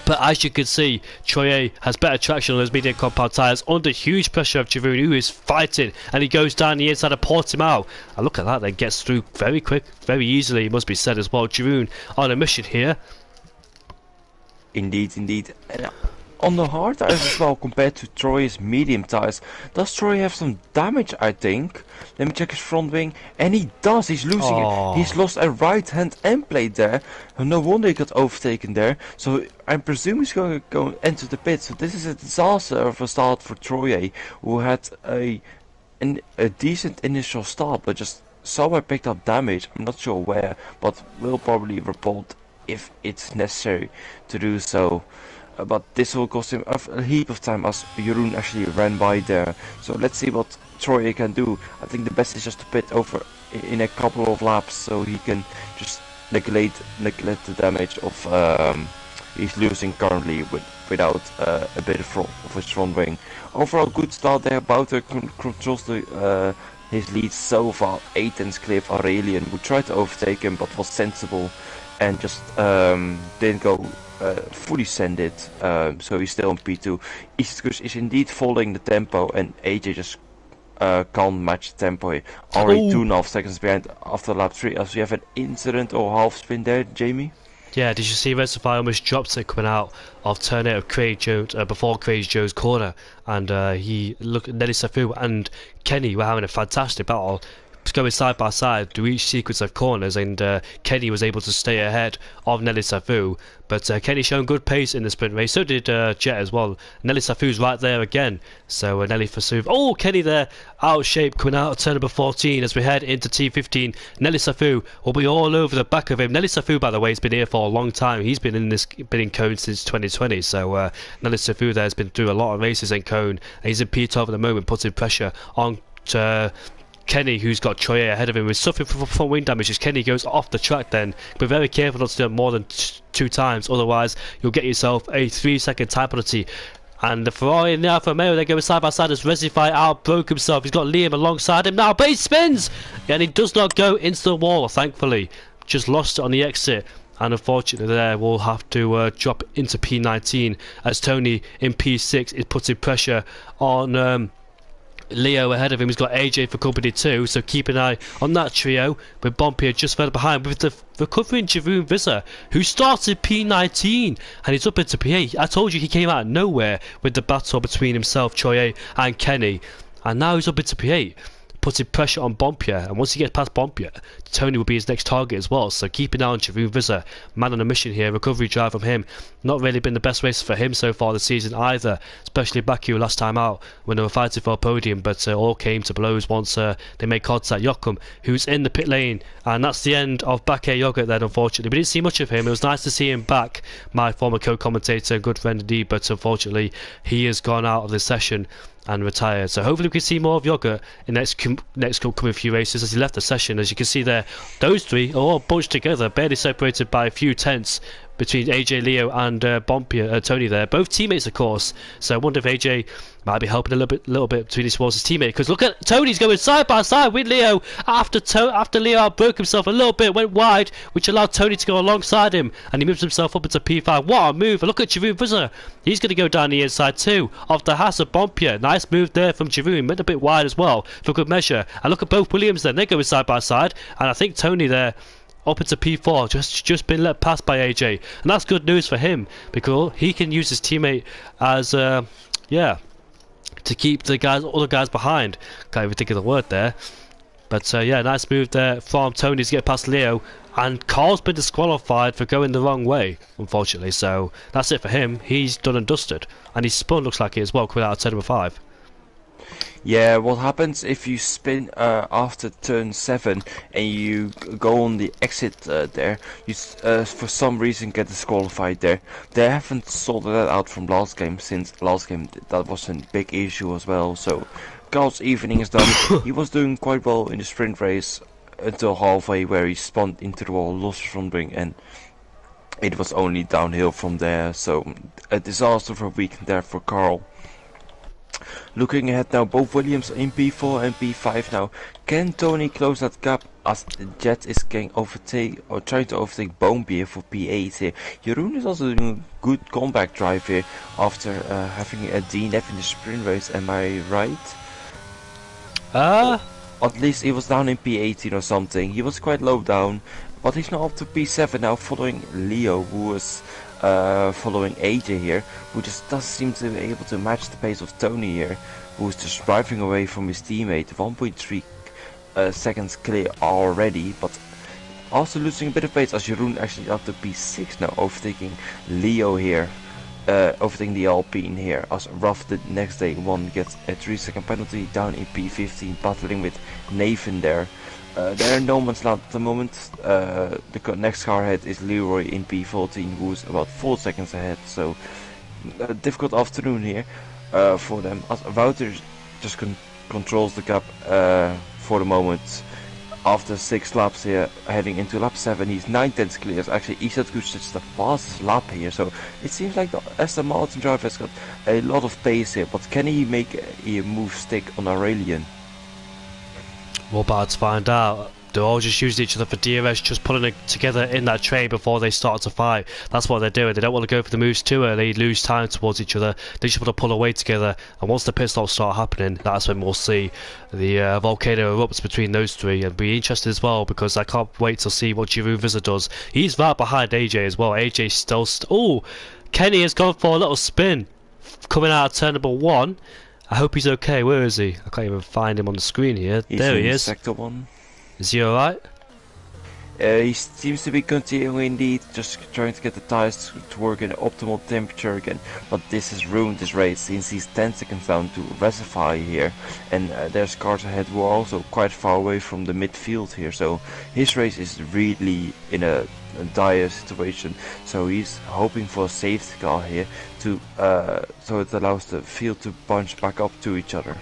But as you can see, Choye has better traction on those medium compound tyres under huge pressure of Javoon, who is fighting, and he goes down the inside of Portimoa. And look at that, then gets through very quick, very easily, it must be said as well. Javoon on a mission here. Indeed, indeed. And on the hard tyres as well, compared to Troy's medium tyres, does Troy have some damage, I think? Let me check his front wing, and he does, he's losing it. He's lost a right hand end plate there. No wonder he got overtaken there. So I presume he's going to go enter the pit. So this is a disaster of a start for Troy, who had a decent initial start, but just somewhere picked up damage. I'm not sure where, but will probably report if it's necessary to do so. But this will cost him a heap of time as Jeroen actually ran by there. So let's see what Troy can do. I think the best is just to pit over in a couple of laps so he can just neglect the damage of he's losing currently without a bit of his front wing. Overall good start there. Bouter controls his lead so far. 8th Cliff Aurelian, who tried to overtake him but was sensible and just didn't go fully send it, so he's still on P2. Eastkus is indeed following the tempo, and AJ just can't match the tempo. Already 2.5 seconds behind after lap 3. As we have an incident or half spin there, Jamie. Yeah, did you see Reservoir almost dropped it coming out of turn 8 of Craig Jones before Craig Jones' corner, and Nelly Safu and Kenny were having a fantastic battle, going side by side through each sequence of corners, and Kenny was able to stay ahead of Nelly Safu. But Kenny showing good pace in the sprint race, so did Jet as well. Nelly Safu's right there again, so Nelly Safu, Kenny there out of shape coming out of turn number 14 as we head into T15. Nelly Safu will be all over the back of him. Nelly Safu, by the way, has been here for a long time. He's been in Cone since 2020, so Nelly Safu there has been through a lot of races in Cone, and he's in P12 at the moment, putting pressure on Kenny, who's got Choye ahead of him, is suffering from front wing damage as Kenny goes off the track then. Be very careful not to do it more than 2 times, otherwise you'll get yourself a 3-second time penalty. And the Ferrari and the Alfa Romeo, they're going side by side as Resify outbroke himself. He's got Liam alongside him now, but he spins! And he does not go into the wall, thankfully. Just lost it on the exit. And unfortunately there we'll have to drop into P19 as Tony in P6 is putting pressure on Leo ahead of him. He's got AJ for company too, so keep an eye on that trio, with Bompier just further behind with the recovering Javoon Visser, who started P19 and he's up into P8. I told you he came out of nowhere with the battle between himself, Choye and Kenny, and now he's up into P8. putting pressure on Bompier, and once he gets past Bompier, Tony will be his next target as well. So keep an eye on Jeroen Visser, man on a mission here. Recovery drive from him, not really been the best race for him so far this season either, especially Baku last time out when they were fighting for a podium, but all came to blows once they made contact. Jochum, who's in the pit lane, and that's the end of Baku Yogurt then, unfortunately. We didn't see much of him. It was nice to see him back, my former co-commentator and good friend indeed, but unfortunately he has gone out of this session and retired. So hopefully we can see more of Yogurt in the next coming few races as he left the session. As you can see there, those three are all bunched together, barely separated by a few tenths between AJ, Leo and Tony there. Both teammates, of course. So I wonder if AJ might be helping a little bit between his teammate. Because look at Tony's going side by side with Leo after Leo broke himself a little bit, went wide, which allowed Tony to go alongside him, and he moves himself up into P5. What a move! And look at Jeroen Visser. He's going to go down the inside too of the Haas of Bompier. Nice move there from Jeroen. Went a bit wide as well for good measure. And look at both Williams then. They're going side by side, and I think Tony there up into P4, just been let past by AJ, and that's good news for him because he can use his teammate as to keep the other guys behind. Can't even think of the word there, but yeah, nice move there from Tony to get past Leo, and Carl's been disqualified for going the wrong way, unfortunately. So that's it for him. He's done and dusted, and he's spun, looks like it as well, coming out of turn number 5. Yeah, what happens if you spin after turn 7 and you go on the exit there, you for some reason get disqualified there. They haven't sorted that out from last game, since last game that was a big issue as well. So Carl's evening is done. He was doing quite well in the sprint race until halfway, where he spun into the wall, lost from ring, and it was only downhill from there. So a disaster for a weekend there for Carl. Looking ahead now, both Williams in P4 and P5 now. Can Tony close that gap as the Jet is getting trying to overtake Bompier for P8 here? Jeroen is also doing a good comeback drive here after having a DNF in the sprint race, am I right? At least he was down in P18 or something. He was quite low down, but he's now up to P7 now, following Leo, who was following AJ here, who just doesn't seem to be able to match the pace of Tony here, who's just driving away from his teammate. 1.3 seconds clear already, but also losing a bit of pace as Jeroen actually up to P6 now, overtaking Leo here, overtaking the Alpine here, as Ruff the next day one gets a 3-second penalty down in P15, battling with Nathan there. There are no man's land at the moment. The next car ahead is Leroy in P14, who's about 4 seconds ahead. So a difficult afternoon here for them, as Wouter just controls the gap for the moment. After 6 laps here, heading into lap 7, he's 9/10 clear. Actually, Isat Kucic the fastest lap here. So it seems like the Aston Martin driver has got a lot of pace here, but can he make a move stick on Aurelian? We're about to find out. They're all just using each other for DRS, just pulling it together in that train before they start to fight. That's what they're doing. They don't want to go for the moves too early, lose time towards each other. They just want to pull away together, and once the pit stops start happening, that's when we'll see the volcano erupts between those three. And be interested as well, because I can't wait to see what Jeroen Visser does. He's right behind AJ as well. AJ still oh, Kenny has gone for a little spin coming out of turn number 1. I hope he's okay. Where is he? I can't even find him on the screen here. There he is. Sector 1. Is he alright? He seems to be continuing indeed, just trying to get the tires to work in optimal temperature again. But this has ruined his race, since he's 10 seconds down to reservoir here. And there's cars ahead who are also quite far away from the midfield here. So his race is really in a dire situation. So he's hoping for a safety car here to so it allows the field to bunch back up to each other.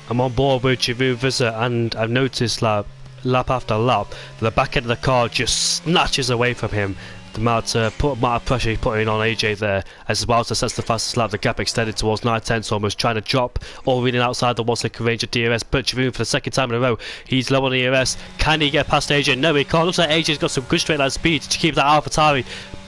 I'm on board with Jeroen Visser, and I've noticed lap after lap the back end of the car just snatches away from him. The amount of pressure he's putting on AJ there, as well as sets the fastest lap. The gap extended towards 9/10, almost trying to drop all reading outside the 1 second range of DRS. But Jeroen, for the second time in a row, he's low on the DRS. Can he get past AJ? No, he can't. Looks like AJ's got some good straight line speed to keep that AlphaTauri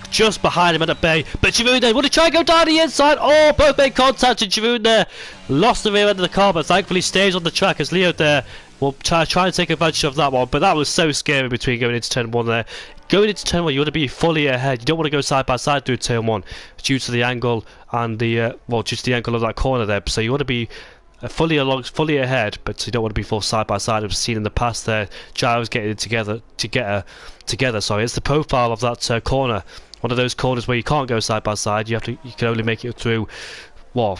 just behind him at the bay. But Jeroen there, want to try and go down the inside. Oh, both made contact, and Jeroen there lost the rear end of the car, but thankfully stays on the track as Leo there will try and take advantage of that one. But that was so scary between going into turn 1 there. Going into turn 1, you want to be fully ahead. You don't want to go side by side through turn 1 due to the angle and the due to the angle of that corner there. So you want to be fully ahead, but you don't want to be forced side by side. We've seen in the past there, drivers getting together. Sorry, it's the profile of that corner. One of those corners where you can't go side by side. You can only make it through, well,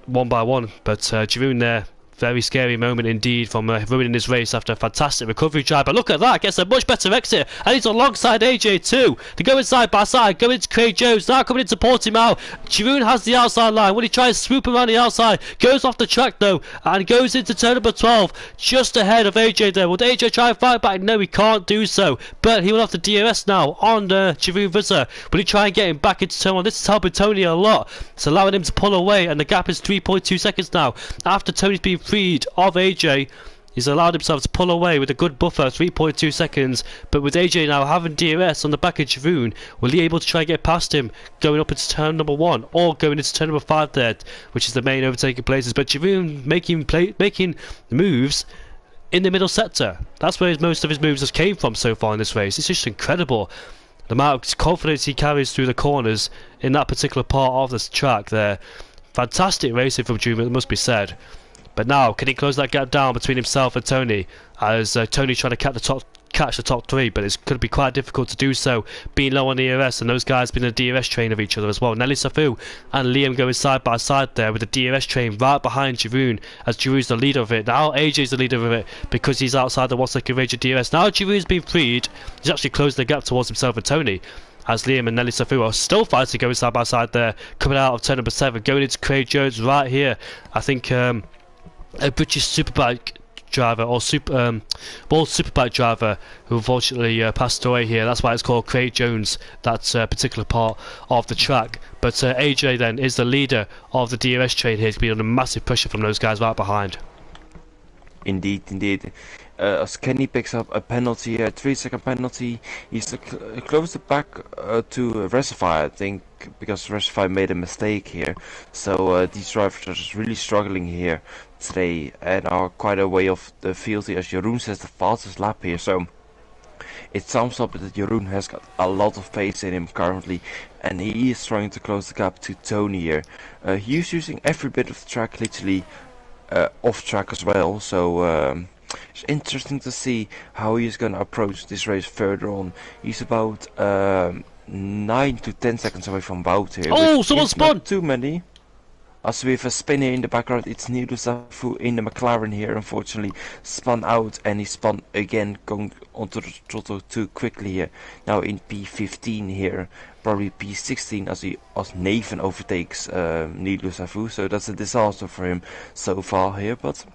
one by one. But Jeroen there. Very scary moment indeed from ruining his race after a fantastic recovery drive. But look at that, gets a much better exit, and he's alongside AJ too. They're going side by side, going into Craig Jones, now coming into Portimoa. Jeroen has the outside line. When he tries to swoop around the outside, goes off the track though, and goes into turn number 12, just ahead of AJ there. Will AJ try and fight back? No, he can't do so. But he will have to DRS now on Jeroen Visser. Will he try and get him back into turn 1? This is helping Tony a lot. It's allowing him to pull away, and the gap is 3.2 seconds now. After Tony's been freed of AJ, he's allowed himself to pull away with a good buffer, 3.2 seconds. But with AJ now having DRS on the back of Jeroen, will he able to try and get past him going up into turn number 1 or going into turn number 5 there, which is the main overtaking places? But Jeroen making moves in the middle sector. That's where most of his moves have came from so far in this race. It's just incredible the amount of confidence he carries through the corners in that particular part of this track there. Fantastic racing from Jeroen, it must be said. But now, can he close that gap down between himself and Tony? As Tony trying to catch the top 3, but it's going to be quite difficult to do so, being low on the ERS, and those guys being a DRS train of each other as well. Nelly Safu and Liam going side by side there with the DRS train right behind Jeroen, as Jeroen's the leader of it. Now AJ's the leader of it because he's outside the 1 second range of DRS. Now Jeroen's been freed, he's actually closed the gap towards himself and Tony, as Liam and Nelly Safu are still fighting, going side by side there, coming out of turn number 7, going into Craig Jones right here. I think a British Superbike driver or World Superbike driver who unfortunately passed away here. That's why it's called Craig Jones, that particular part of the track. But AJ then is the leader of the DRS train here. He's been under massive pressure from those guys right behind. Indeed. As Kenny picks up a penalty, a 3-second penalty, he's closer back to Recify, I think, because Recify made a mistake here. So these drivers are just really struggling here today and are quite a way off the field here, as Jeroen says the fastest lap here. So it sounds up that Jeroen has got a lot of pace in him currently, and he is trying to close the gap to Tony here. He's using every bit of the track literally off track as well, so it's interesting to see how he's going to approach this race further on. He's about 9 to 10 seconds away from Wout here. Oh, someone spun! Not too many. As we have a spinner in the background, it's Nido Safu in the McLaren here, unfortunately spun out, and he spun again, going onto the throttle too quickly here. Now in P15 here, probably P16 as Nathan overtakes Nido Safu, so that's a disaster for him so far here. But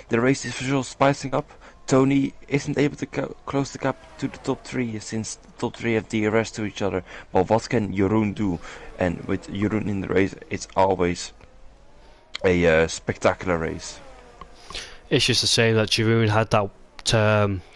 the race is for sure spicing up. Tony isn't able to close the gap to the top 3 since the top 3 have DRS to each other. But what can Jeroen do? And with Jeroen in the race, it's always a spectacular race. It's just a shame that Jeroen had that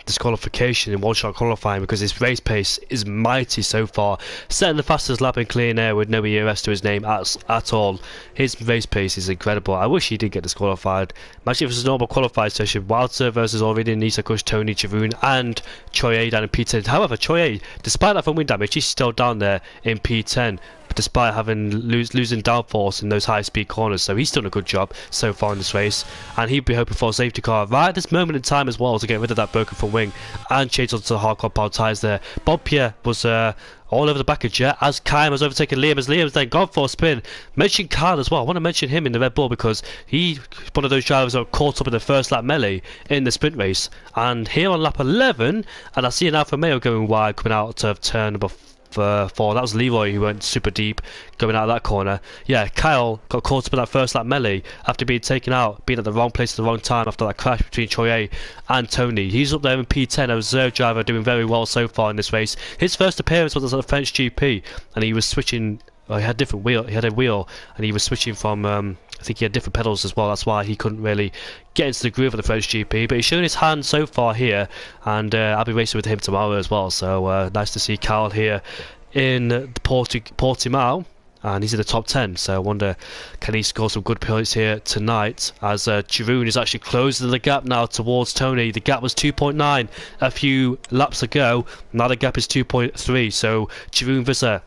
disqualification in one-shot qualifying, because his race pace is mighty so far, setting the fastest lap in clean air with no ERS to his name at all. His race pace is incredible. I wish he did get disqualified. Imagine if it was a normal qualified session, Walter versus already Nisa Kush, Tony, Jeroen and Choi A down in P10. However, Choi A, despite that from wind damage, he's still down there in P10, despite having losing downforce in those high speed corners. So he's done a good job so far in this race, and he'd be hoping for a safety car right at this moment in time as well to get rid of that broken front wing and change onto the hard compound tyres there. Bob Pierre was all over the back of Jet as Kyle has overtaken Liam, as Liam's then gone for a spin. Mention Kyle as well. I want to mention him in the Red Bull because he's one of those drivers that were caught up in the first lap melee in the sprint race. And here on lap 11, and I see an Alfa Romeo going wide coming out of turn number 4. That was Leroy who went super deep going out of that corner. Yeah, Kyle got caught up in that first lap melee after being taken out, being at the wrong place at the wrong time after that crash between Choi and Tony. He's up there in P10, a reserve driver, doing very well so far in this race. His first appearance was at the French GP, and he was switching. He had different wheel. He had a wheel, and he was switching from. I think he had different pedals as well. That's why he couldn't really get into the groove of the French GP. But he's shown his hand so far here, and I'll be racing with him tomorrow as well. So nice to see Carl here in Portimao, and he's in the top 10. So I wonder, can he score some good points here tonight? As Jeroen is actually closing the gap now towards Tony. The gap was 2.9 a few laps ago. Now the gap is 2.3. So Jeroen Visser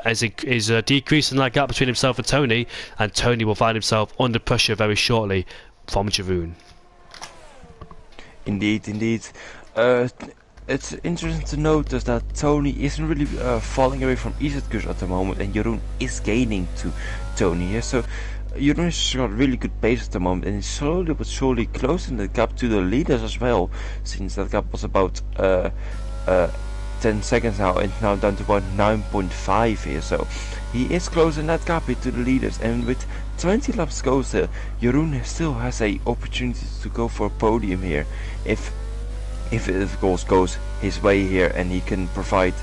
is decreasing that gap between himself and Tony will find himself under pressure very shortly from Jeroen. Indeed, indeed. It's interesting to notice that Tony isn't really falling away from Isaacus at the moment, and Jeroen is gaining to Tony here. So Jeroen has got really good pace at the moment, and is slowly but surely closing the gap to the leaders as well, since that gap was about 10 seconds now, and now down to about 9.5 here. So he is closing that gap to the leaders, and with 20 laps to go still, Jeroen still has a opportunity to go for a podium here, if it of course goes his way here, and he can provide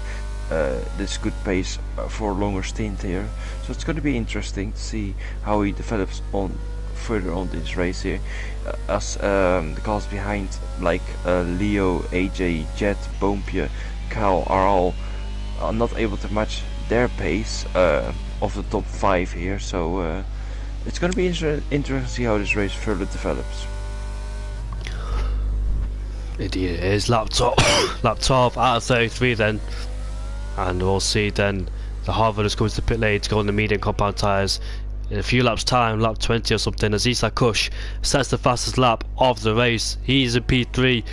this good pace for a longer stint here. So it's going to be interesting to see how he develops on further on this race here, as the cars behind like Leo, AJ, Jet, Bompje, Kyle are all not able to match their pace of the top 5 here. So it's going to be interesting to see how this race further develops. Indeed it is. Lap 12 out of 33 then, and we'll see then the Harvard is coming to the pit lane to go on the medium compound tyres in a few laps time, lap 20 or something, as Isak Kush sets the fastest lap of the race. He's in P3,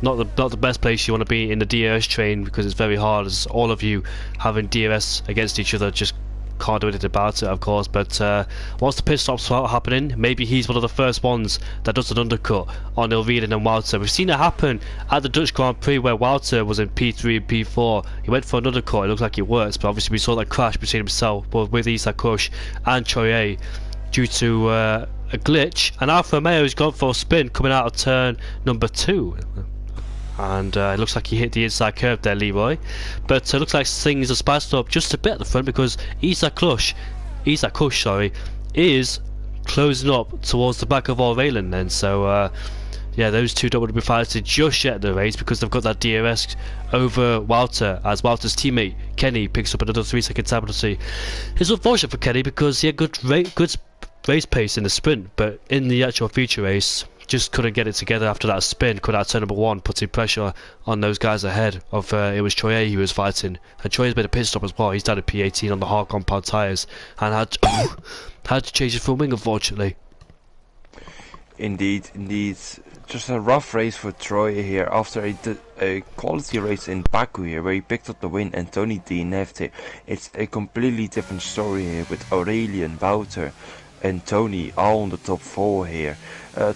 not the best place you want to be in the DRS train, because it's very hard, as all of you having DRS against each other just can't do anything about it, of course. But once the pit stops start happening, maybe he's one of the first ones that does an undercut on Ilviden and Wouter. We've seen it happen at the Dutch Grand Prix where Wouter was in P3 and P4. He went for an undercut, it looked like it worked, but obviously we saw that crash between himself, both with Isak Kush and Troye, due to a glitch, and Alfa Romeo has gone for a spin coming out of turn number 2. And it looks like he hit the inside curve there, Leroy. But it looks like things are spiced up just a bit at the front, because Isak Kush, is closing up towards the back of Orvalen then. So yeah, those two don't want to be fighting just yet in the race, because they've got that DRS over Wouter, as Wouter's teammate Kenny picks up another 3-second penalty. It's unfortunate for Kenny, because he had good race pace in the sprint, but in the actual feature race just couldn't get it together after that spin, cut out turn number 1, putting pressure on those guys ahead of it was Troye he was fighting, and Troye's made a pit stop as well. He's down to P18 on the hard compound tyres and had to change his full wing, unfortunately. Indeed, indeed. Just a rough race for Troye here after a quality race in Baku here, where he picked up the win and Tony DNF'd it. It's a completely different story here with Aurelian, Wouter and Tony all on the top 4 here.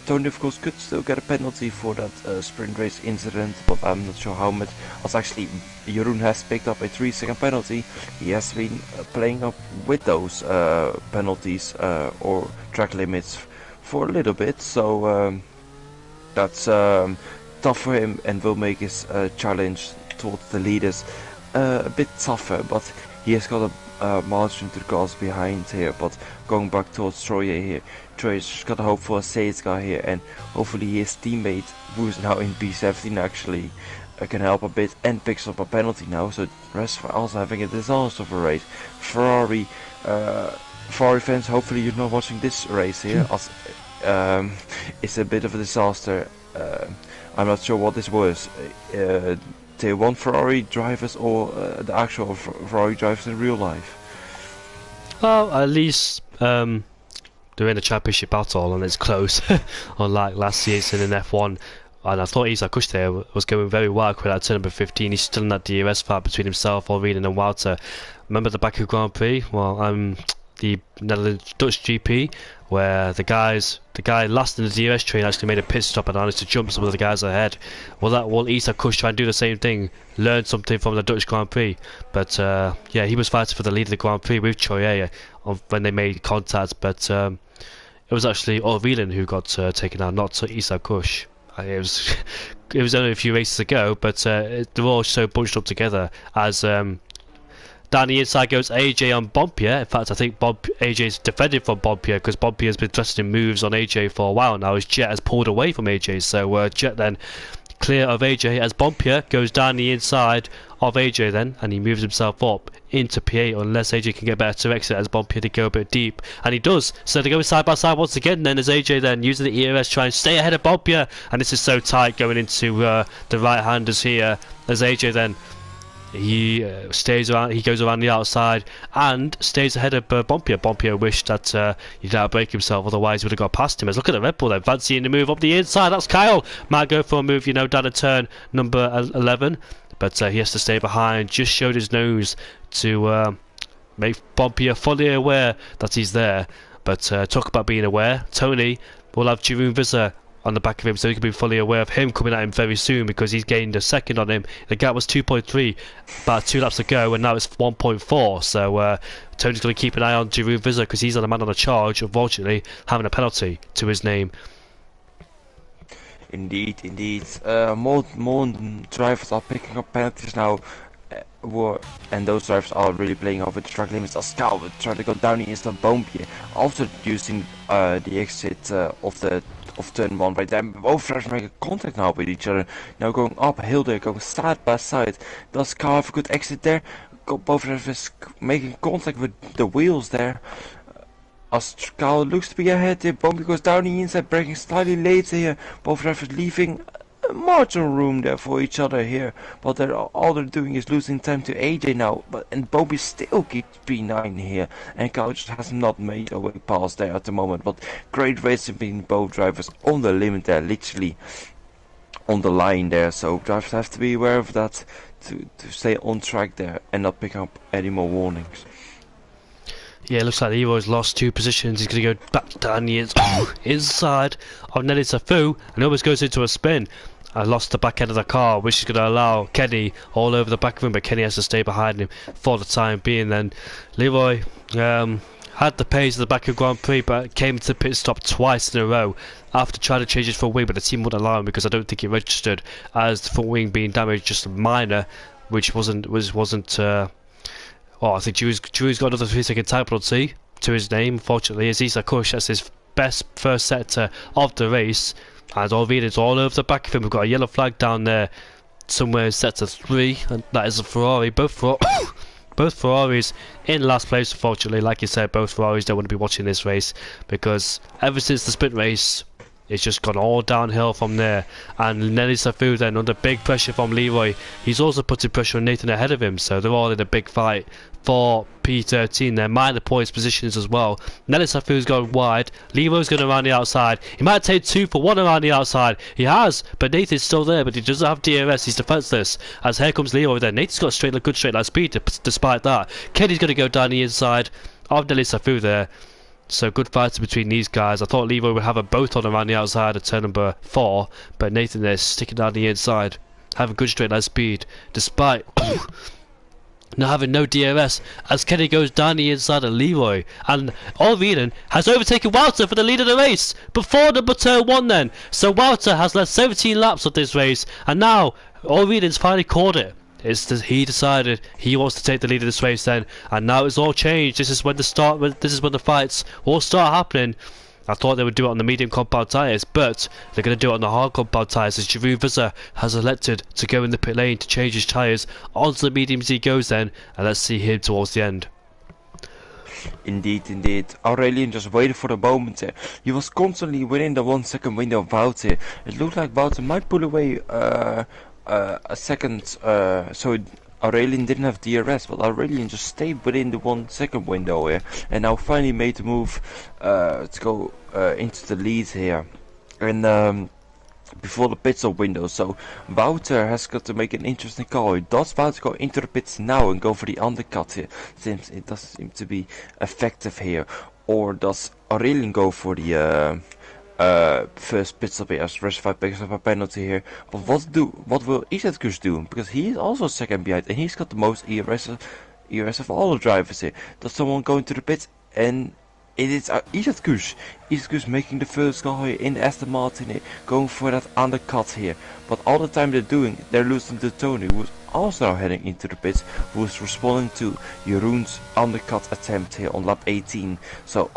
Tony of course could still get a penalty for that sprint race incident, but I'm not sure how much. As actually Jeroen has picked up a 3-second penalty. He has been playing up with those penalties or track limits for a little bit, so that's tough for him, and will make his challenge towards the leaders a bit tougher. But he has got a margin to the cars behind here. But going back towards Troye here, Troye's just got to hope for a safe guy here, and hopefully his teammate, who is now in P17 actually, can help a bit and picks up a penalty now. So the rest are also having a disaster of a race. Ferrari fans, hopefully you're not watching this race here, as it's a bit of a disaster. I'm not sure what this was. Tier 1 Ferrari drivers or the actual Ferrari drivers in real life? Well, at least they're in a championship battle and it's close, unlike last season in F1. And I thought Isak Kush there was going very well with that turn number 15. He's still in that DRS fight between himself, Orveden and Wouter. Remember the Baku Grand Prix? Well, the Netherlands Dutch GP, where the guy last in the DRS train actually made a pit stop and managed to jump some of the guys ahead. Will Isak Kush try and do the same thing, learn something from the Dutch Grand Prix? But yeah, he was fighting for the lead of the Grand Prix with Troye when they made contact, but it was actually Orvelen who got taken out, not Isak Kush. It was only a few races ago, but they're all so bunched up together, as down the inside goes AJ on Bompje. In fact, I think AJ's defending from Bompje, because Bompje has been thrusting moves on AJ for a while now, as Jet has pulled away from AJ. So Jet then clear of AJ as Bompje goes down the inside of AJ then, and he moves himself up into P8 unless AJ can get better to exit, as Bompje did go a bit deep, and he does. So they're going side by side once again then, as AJ then using the ERS trying to stay ahead of Bompje, and this is so tight going into the right handers here, as AJ then He stays around. He goes around the outside and stays ahead of Bompio. Bompio wished that he didn't break himself, otherwise he would have got past him. As look at the Red Bull there, fancying the move up the inside. That's Kyle. Might go for a move, you know, down a turn number 11, but he has to stay behind. Just showed his nose to make Bompio fully aware that he's there. But talk about being aware. Tony will have Jeroen Visser on the back of him, so he can be fully aware of him coming at him very soon, because he's gained a second on him. The gap was 2.3 about 2 laps ago, and now it's 1.4. So Tony's going to keep an eye on Jeroen Visser, because he's on a man on a charge, unfortunately having a penalty to his name. Indeed. More drivers are picking up penalties now. And those drivers are really playing over the track limits. As Cal will try to go down the instant Bompje, also using the exit of turn 1 right there. Both drivers making contact now with each other. Now going uphill, they're going side by side. Does Cal have a good exit there? Both drivers making contact with the wheels there. As Cal looks to be ahead here, Bompje goes down the inside, braking slightly later here. Both drivers leaving marginal room there for each other here, but all they're doing is losing time to AJ now. And Bompje still keeps P9 here, and Cal just has not made a way past there at the moment. But great racing between both drivers on the limit there, literally on the line there. So drivers have to be aware of that to stay on track there and not pick up any more warnings. Yeah, it looks like Leroy's lost 2 positions. He's going to go back down the inside of Nelly Safu and almost goes into a spin. I lost the back end of the car, which is going to allow Kenny all over the back of him, but Kenny has to stay behind him for the time being. Then Leroy had the pace at the back of Grand Prix, but came to the pit stop twice in a row after trying to change his front wing, but the team wouldn't allow him because I don't think it registered as the front wing being damaged, just minor, which wasn't. I think Drew's got another 3-second time penalty to his name. Unfortunately, as Isa Kush, that's his best first sector of the race. And it's all over the back of him. We've got a yellow flag down there somewhere in sector 3, and that is a Ferrari. Both Ferraris in last place, unfortunately. Like you said, both Ferraris don't want to be watching this race, because ever since the sprint race, it's just gone all downhill from there. And Nelly Safu then under big pressure from Leroy. He's also putting pressure on Nathan ahead of him, so they're all in a big fight for P13. They're minor points positions as well. Nelly Safu's going wide. Leroy's going around the outside. He might take 2 for 1 around the outside. He has, but Nathan's still there, but he doesn't have DRS. He's defenseless. As here comes Leroy there. Nathan's got good straight line speed despite that. Kenny's going to go down the inside of Nelly Safu there. So good fights between these guys. I thought Leroy would have them both on around the outside of turn number 4, but Nathan there sticking down the inside, having good straight line speed despite not having no DRS, as Kenny goes down the inside of Leroy. And Olviden has overtaken Wouter for the lead of the race before number turn 1 then. So Wouter has led 17 laps of this race, and now Olviden's finally caught it. He decided he wants to take the lead of this race then, and now it's all changed. This is when the fights all start happening. I thought they would do it on the medium compound tyres, but they're going to do it on the hard compound tyres, as Jeroen Visser has elected to go in the pit lane to change his tyres onto the mediums he goes then, and let's see him towards the end. Indeed. Aurelian just waited for the moment there. He was constantly within the 1 second window of Wouter. It looked like Wouter might pull away a second, so Aurelian didn't have DRS, but Aurelian just stayed within the 1 second window here, and now finally made the move to go into the lead here, and before the pit stop window. So Wouter has got to make an interesting call. Does Wouter go into the pits now and go for the undercut here, since it doesn't seem to be effective here, or does Aurelian go for the first pit stop here as Recified picks up a penalty here? But what will Izetkus do? Because he is also second behind, and he's got the most ERS of all the drivers here. Does someone go into the pits? And it is Izetkus. Izetkus making the first call here in Aston Martin here, going for that undercut here. But all the time they're losing to Tony, who's also now heading into the pits, who's responding to Jeroen's undercut attempt here on lap 18. So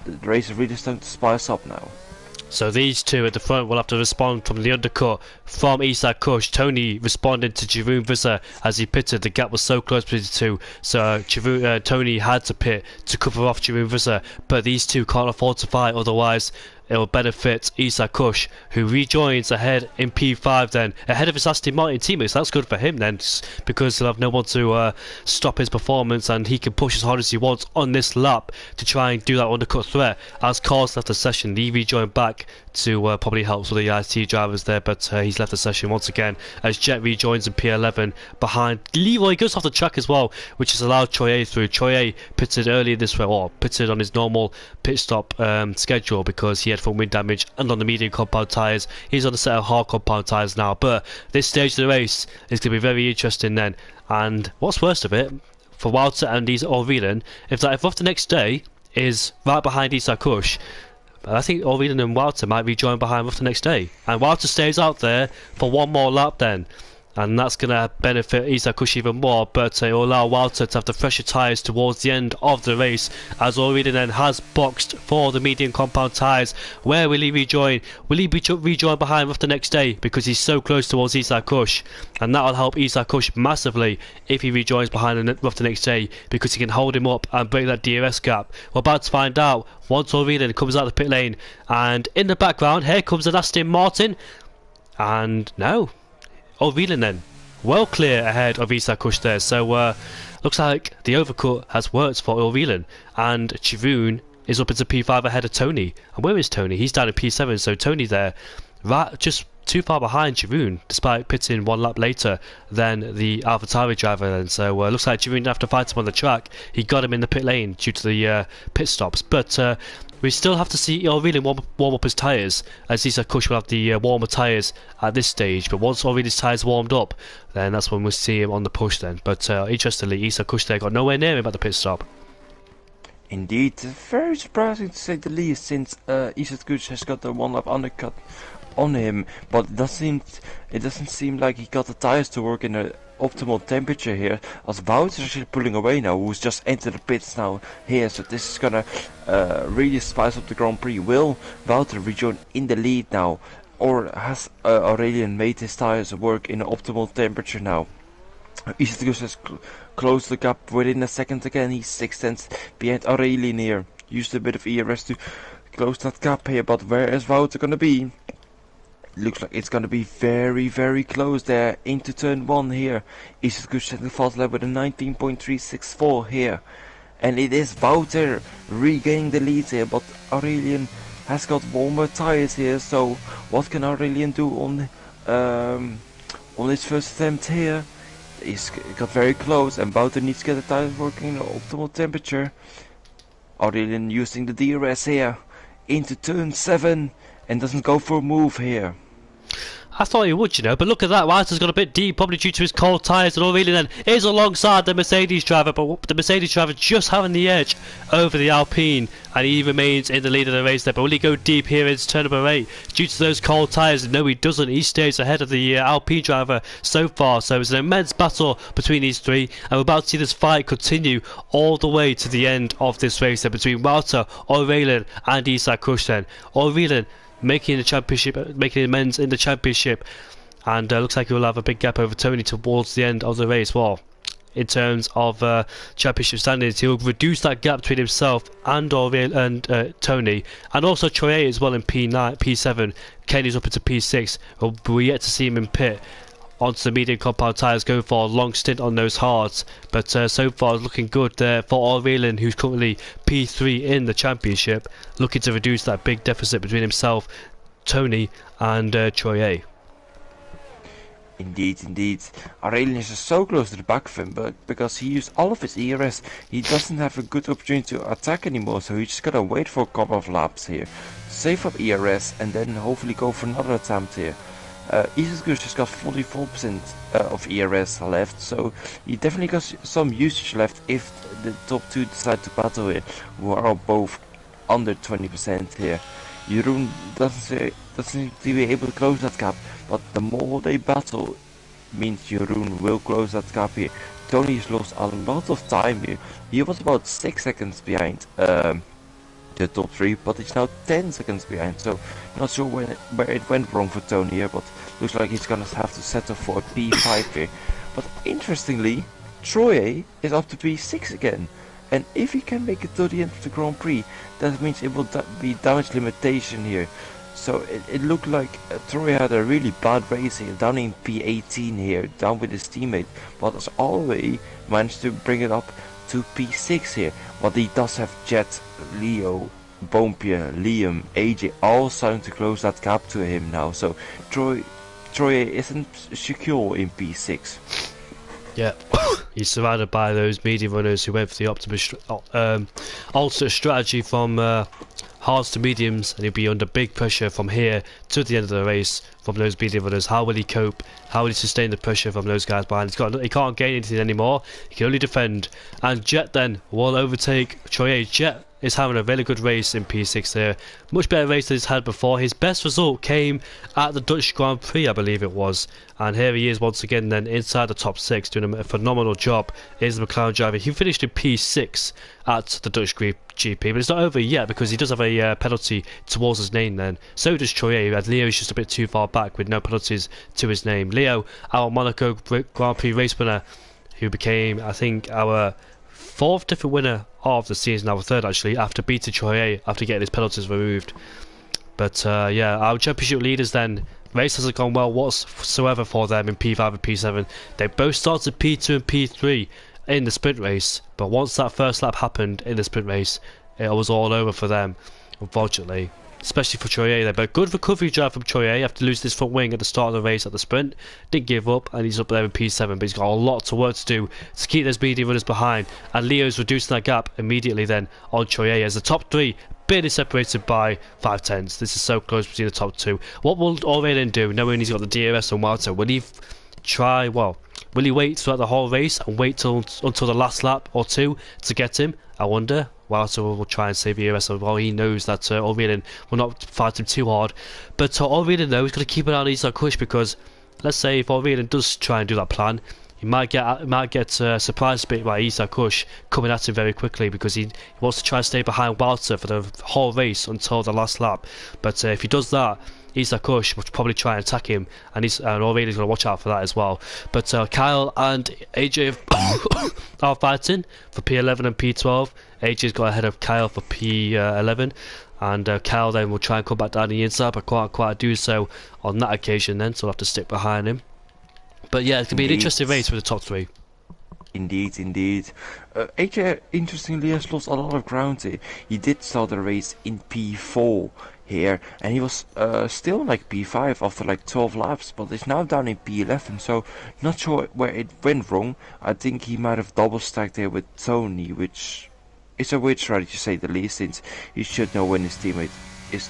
the race is really starting to spice up now. So these two at the front will have to respond from the undercut from Isak Kush. Tony responded to Jeroen Visser as he pitted. The gap was so close between the two, so Tony had to pit to cover off Jeroen Visser. But these two can't afford to fight, otherwise it will benefit Isak Kush, who rejoins ahead in P5 then, ahead of his Aston Martin teammates. That's good for him then, because he'll have no one to stop his performance, and he can push as hard as he wants on this lap to try and do that undercut threat. As Carl's left the session, he rejoined back to probably help with the IT drivers there, but he's left the session once again as Jet rejoins in P11 behind Leroy. Goes off the track as well, which has allowed Troye through. Troye pitted earlier this way, or pitted on his normal pit stop schedule because he had front wing damage and on the medium compound tyres. He's on a set of hard compound tyres now, but this stage of the race is going to be very interesting then. And what's worst of it for Wouter and Orvelan, if off the next day is right behind Isak Kush, I think Orvelan and Wouter might be joined behind Ruff the next day, and Wouter stays out there for one more lap then, and that's going to benefit Isak Kush even more, but it will allow Wouter to have the fresher tyres towards the end of the race, as Orvelan then has boxed for the medium compound tyres. Where will he rejoin? Will he be rejoined behind Ruff the next day, because he's so close towards Isak Kush, and that will help Isak Kush massively if he rejoins behind Ruff the next day, because he can hold him up and break that DRS gap. We're about to find out once Orvelan comes out of the pit lane, and in the background here comes an Aston Martin, and no, Orvelan then well clear ahead of Isak Kush there, so looks like the overcut has worked for Orvelan, and Chivoon is up into P5 ahead of Tony. And where is Tony? He's down in P7, so Tony there right just too far behind Chivoon, despite pitting one lap later than the AlphaTauri driver then. So looks like Chivoon didn't have to fight him on the track. He got him in the pit lane due to the pit stops, but we still have to see Orvelan warm up his tyres, as Isak Kush will have the warmer tyres at this stage. But once Orvelan's tyres warmed up, then that's when we'll see him on the push then. But interestingly, Isak Kush there got nowhere near him at the pit stop. Indeed, very surprising to say the least, since Isak Kush has got the one lap undercut on him, but it doesn't seem like he got the tires to work in a optimal temperature here, as Wouter is actually pulling away now, who's just entered the pits now here, so this is gonna really spice up the Grand Prix. Will Wouter rejoin in the lead now, or has Aurelian made his tires work in an optimal temperature now? Isak Kush has closed the gap within a second again. He's 6 tenths behind Aurelian here. Used a bit of ERS to close that gap here, but where is Wouter gonna be? Looks like it's gonna be very, very close there into turn 1 here. Isak Kush setting the fast lap with a 19.364 here. And it is Wouter regaining the lead here, but Aurelian has got warmer tires here, so what can Aurelian do on his first attempt here? He's got very close, and Wouter needs to get the tires working in an optimal temperature. Aurelian using the DRS here into turn 7 and doesn't go for a move here. I thought he would, you know, but look at that. Wouter's got a bit deep, probably due to his cold tyres, and Orvelan then is alongside the Mercedes driver, but the Mercedes driver just having the edge over the Alpine, and he remains in the lead of the race there. But will he go deep here into turn number 8 due to those cold tyres? No, he doesn't. He stays ahead of the Alpine driver so far, so it's an immense battle between these three, and we're about to see this fight continue all the way to the end of this race there between Wouter, Orvelan and Isak Kush then. Orvelan making the championship, making amends in the championship, and looks like he will have a big gap over Tony towards the end of the race. Well, in terms of championship standings, he'll reduce that gap between himself and Tony, and also Troye as well in P9, P7. Kenny's up into P6. We're yet to see him in pit onto the medium compound tyres, going for a long stint on those hards, but so far it's looking good there for Orvelan, who's currently P3 in the championship, looking to reduce that big deficit between himself, Tony and Troye. Indeed, indeed. Aurelian is just so close to the back of him, but because he used all of his ERS, he doesn't have a good opportunity to attack anymore, so he's just gotta wait for a couple of laps here, save up ERS, and then hopefully go for another attempt here. Isak Kush has got 44% of ERS left, so he definitely got some usage left if the top two decide to battle here, who are both under 20% here. Jeroen doesn't seem to be able to close that gap, but the more they battle means Jeroen will close that gap here. Tony's lost a lot of time here. He was about 6 seconds behind the top 3, but it's now 10 seconds behind, so not sure where it went wrong for Tony here, but looks like he's gonna have to settle for a P5 here. But interestingly, Troye is up to P6 again, and if he can make it to the end of the Grand Prix, that means it will be damage limitation here. So it looked like Troy had a really bad race here, down in P18 here, down with his teammate, but as always managed to bring it up to P6 here. But he does have Jet, Leo, Bompje, Liam, AJ all starting to close that gap to him now. So Troy isn't secure in P6. Yeah, he's surrounded by those medium runners who went for the alternate strategy from hards to mediums, and he'll be under big pressure from here to the end of the race from those medium runners. How will he cope? How will he sustain the pressure from those guys behind? He can't gain anything anymore. He can only defend. And Jet then will overtake Troye. Jet is having a very good race in P6 there. Much better race than he's had before. His best result came at the Dutch Grand Prix, I believe it was. And here he is once again then inside the top 6, doing a phenomenal job. Here's the McLaren driver. He finished in P6 at the Dutch GP, but it's not over yet because he does have a penalty towards his name then. So does Troye, who had Leo's just a bit too far back with no penalties to his name. Leo, our Monaco Grand Prix race winner, who became, I think, our 4th different winner of the season, our 3rd actually, after beating Troye after getting his penalties removed. But yeah, our championship leaders then, race hasn't gone well whatsoever for them in P5 and P7. They both started P2 and P3 in the sprint race, but once that first lap happened in the sprint race, it was all over for them, unfortunately. Especially for Troye there, but good recovery drive from Troye after losing his front wing at the start of the race at the sprint. Didn't give up, and he's up there in P7, but he's got a lot of work to do to keep those medium runners behind, and Leo's reducing that gap immediately then on Troye as the top 3 barely separated by 5/10. This is so close between the top 2. What will Aurelien do knowing he's got the DRS on Walter? Will he will he wait throughout the whole race and wait until the last lap or 2 to get him? I wonder. Walter will try and save the ERS as well. He knows that Aurelien will not fight him too hard. But Aurelien, though, he's going to keep an eye on Isaac Kush because, let's say, if Aurelien does try and do that plan, he might get surprised a bit by Isaac Kush coming at him very quickly because he wants to try and stay behind Walter for the whole race until the last lap. But if he does that, Isaac Kush will probably try and attack him, and Aurelien's going to watch out for that as well. But Kyle and AJ are fighting for P11 and P12. AJ's got ahead of Kyle for P11, and Kyle then will try and come back down the inside, but can't quite do so on that occasion then, so we'll have to stick behind him. But yeah, it's going to be an interesting race with the top 3. Indeed. AJ, interestingly, has lost a lot of ground here. He did start the race in P4 here, and he was still like P5 after like 12 laps, but is now down in P11, so not sure where it went wrong. I think he might have double stacked here with Tony, which is a weird strategy to say the least, since he should know when his teammate is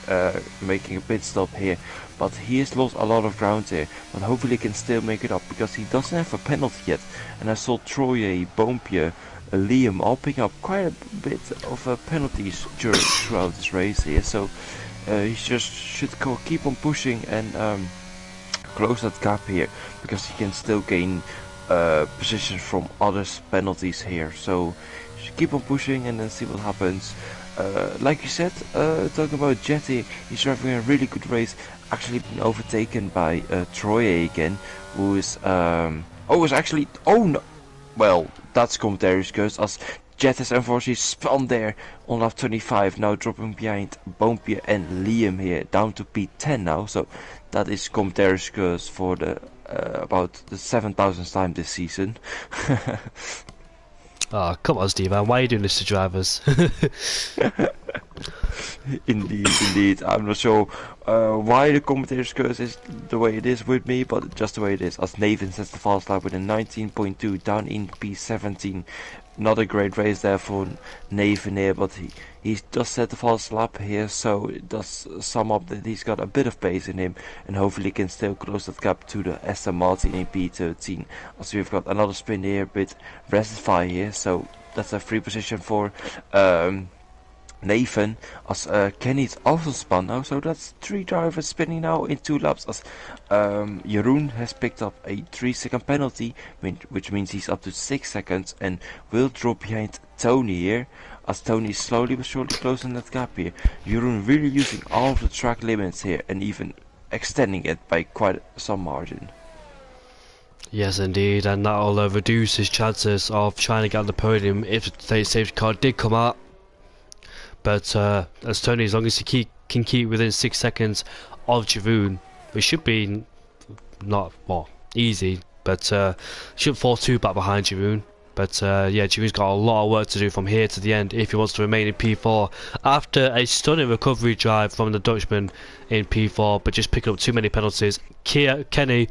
making a pit stop here. But he has lost a lot of ground here, but hopefully he can still make it up because he doesn't have a penalty yet. And I saw Troye, Bompje, Liam all picking up quite a bit of penalties throughout this race here, so he just should keep on pushing and close that gap here, because he can still gain positions from others' penalties here. So just keep on pushing and then see what happens. Like you said, talking about Jetty, he's driving a really good race. Actually been overtaken by Troye again, who is well, that's commentary's curse, as Jet has unfortunately spun there on lap 25, now dropping behind Bompje and Liam here, down to P10 now. So that is commentary's curse for the about the 7,000th time this season. Oh, come on, Steve, why are you doing this to drivers? Indeed. I'm not sure why the commentator's curse is the way it is with me, but just the way it is. As Nathan sets the fast lap with a 19.2 down in P17. Not a great race there for Nathan here, but he does set the fast lap here, so it does sum up that he's got a bit of pace in him, and hopefully can still close that gap to the Aston Martin in P13. As we've got another spin here with Resify here, so that's a free position for Nathan, as Kenny's also spun now, so that's 3 drivers spinning now in 2 laps, as Jeroen has picked up a 3-second penalty, which means he's up to 6 seconds and will drop behind Tony here, as Tony is slowly but surely closing that gap here. Jeroen really using all of the track limits here and even extending it by quite some margin. Yes, indeed, and that'll reduce his chances of trying to get on the podium if the safety car did come out. But as Tony, as long as he can keep within 6 seconds of Jeroen, which should be not, well, easy, but shouldn't fall too back behind Jeroen. But yeah, Jeroen's got a lot of work to do from here to the end if he wants to remain in P4 after a stunning recovery drive from the Dutchman in P4, but just picking up too many penalties. Kenny,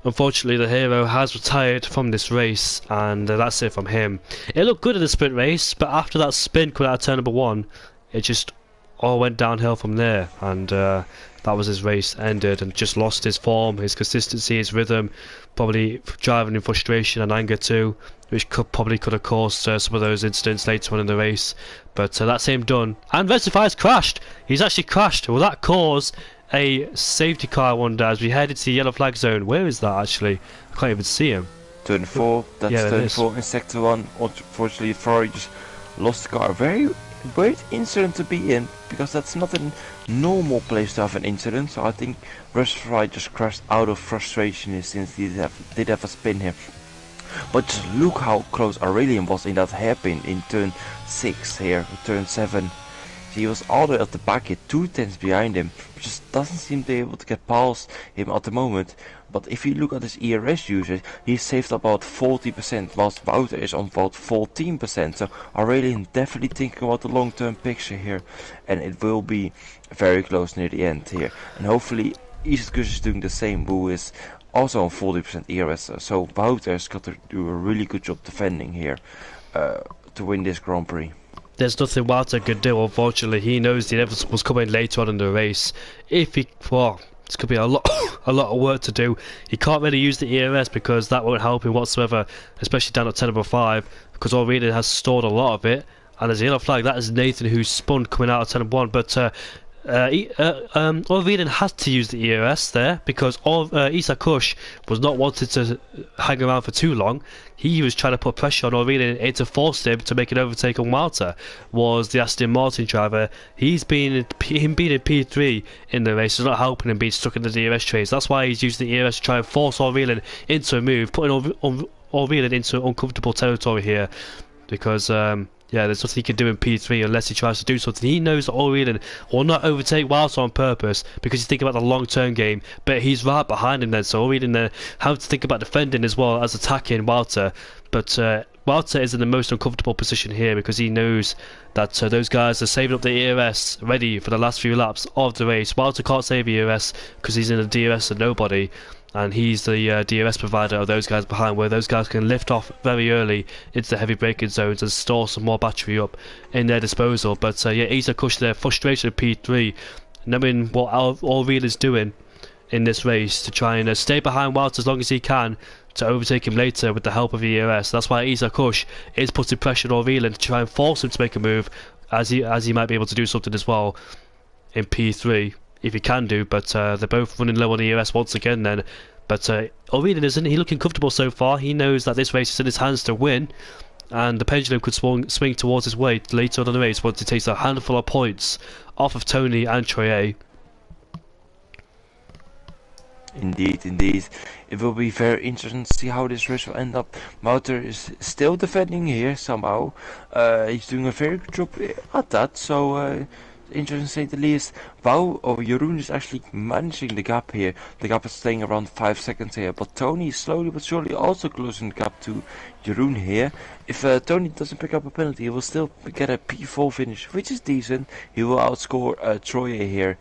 unfortunately, the hero has retired from this race, and that's it from him. It looked good in the sprint race, but after that spin coming out of turn number 1, it just all went downhill from there, and that was his race ended, and just lost his form, his consistency, his rhythm, probably driving in frustration and anger too, which probably could have caused some of those incidents later on in the race. But that's him done. And Rectify's crashed. He's actually crashed. Will that cause a safety car, I wonder, as we head into the yellow flag zone? Where is that actually? I can't even see him. Turn 4. That's yeah, turn 4 in sector 1. Unfortunately, Ferrari just lost the car. Very weird incident to be in, because that's not a normal place to have an incident. So I think Rectify just crashed out of frustration since he did have a spin here. But just look how close Aurelian was in that hairpin in turn 6 here, turn 7. He was all the way at the back here, 2 tenths behind him. Just doesn't seem to be able to get past him at the moment. But if you look at his ERS usage, he's saved about 40%, whilst Wouter is on about 14%. So Aurelian definitely thinking about the long-term picture here. And it will be very close near the end here. And hopefully Isaac is doing the same, who is also on 40% ERS, so Wouter's got to do a really good job defending here to win this Grand Prix. There's nothing Wouter could do, unfortunately. He knows the inevitable was coming later on in the race. If he, well, this could be a lot of work to do. He can't really use the ERS because that won't help him whatsoever, especially down at turn number 5, because Aurelian has stored a lot of it. And there's a yellow flag. That is Nathan who's spun coming out of turn number 1, but Aurelian had to use the ERS there because Isa Kush was not wanted to hang around for too long. He was trying to put pressure on Aurelian and to force him to make an overtake on Walter. Was the Aston Martin driver. Him being in P3 in the race is not helping him being stuck in the DRS trays. That's why he's using the ERS to try and force Aurelian into a move, putting Aurelian into uncomfortable territory here because yeah, there's nothing he can do in P3 unless he tries to do something. He knows that Aurelian will not overtake Walter on purpose because he's thinking about the long-term game, but he's right behind him then, so Aurelian then has to think about defending as well as attacking Walter. But Walter is in the most uncomfortable position here because he knows that those guys are saving up the ERS ready for the last few laps of the race. Walter can't save ERS because he's in a DRS and nobody, and he's the DRS provider of those guys behind, where those guys can lift off very early into the heavy braking zones and store some more battery up in their disposal. But yeah, Isa Kush there, frustration of P3, knowing what Aurelian is doing in this race to try and stay behind Walter as long as he can to overtake him later with the help of the ERS. That's why Isa Kush is putting pressure on Aurelian to try and force him to make a move, as he might be able to do something as well in P3. If he can do, but they're both running low on the ERS once again then. But Aurelian isn't he looking comfortable so far? He knows that this race is in his hands to win, and the pendulum could swing towards his way later on in the race once he takes a handful of points off of Tony and Troye. Indeed, indeed. It will be very interesting to see how this race will end up. Wouter is still defending here somehow. He's doing a very good job at that, so interesting to say the least. Jeroen is actually managing the gap here. The gap is staying around 5 seconds here, but Tony is slowly but surely also closing the gap to Jeroen here. If Tony doesn't pick up a penalty, he will still get a P4 finish, which is decent. He will outscore Troye here,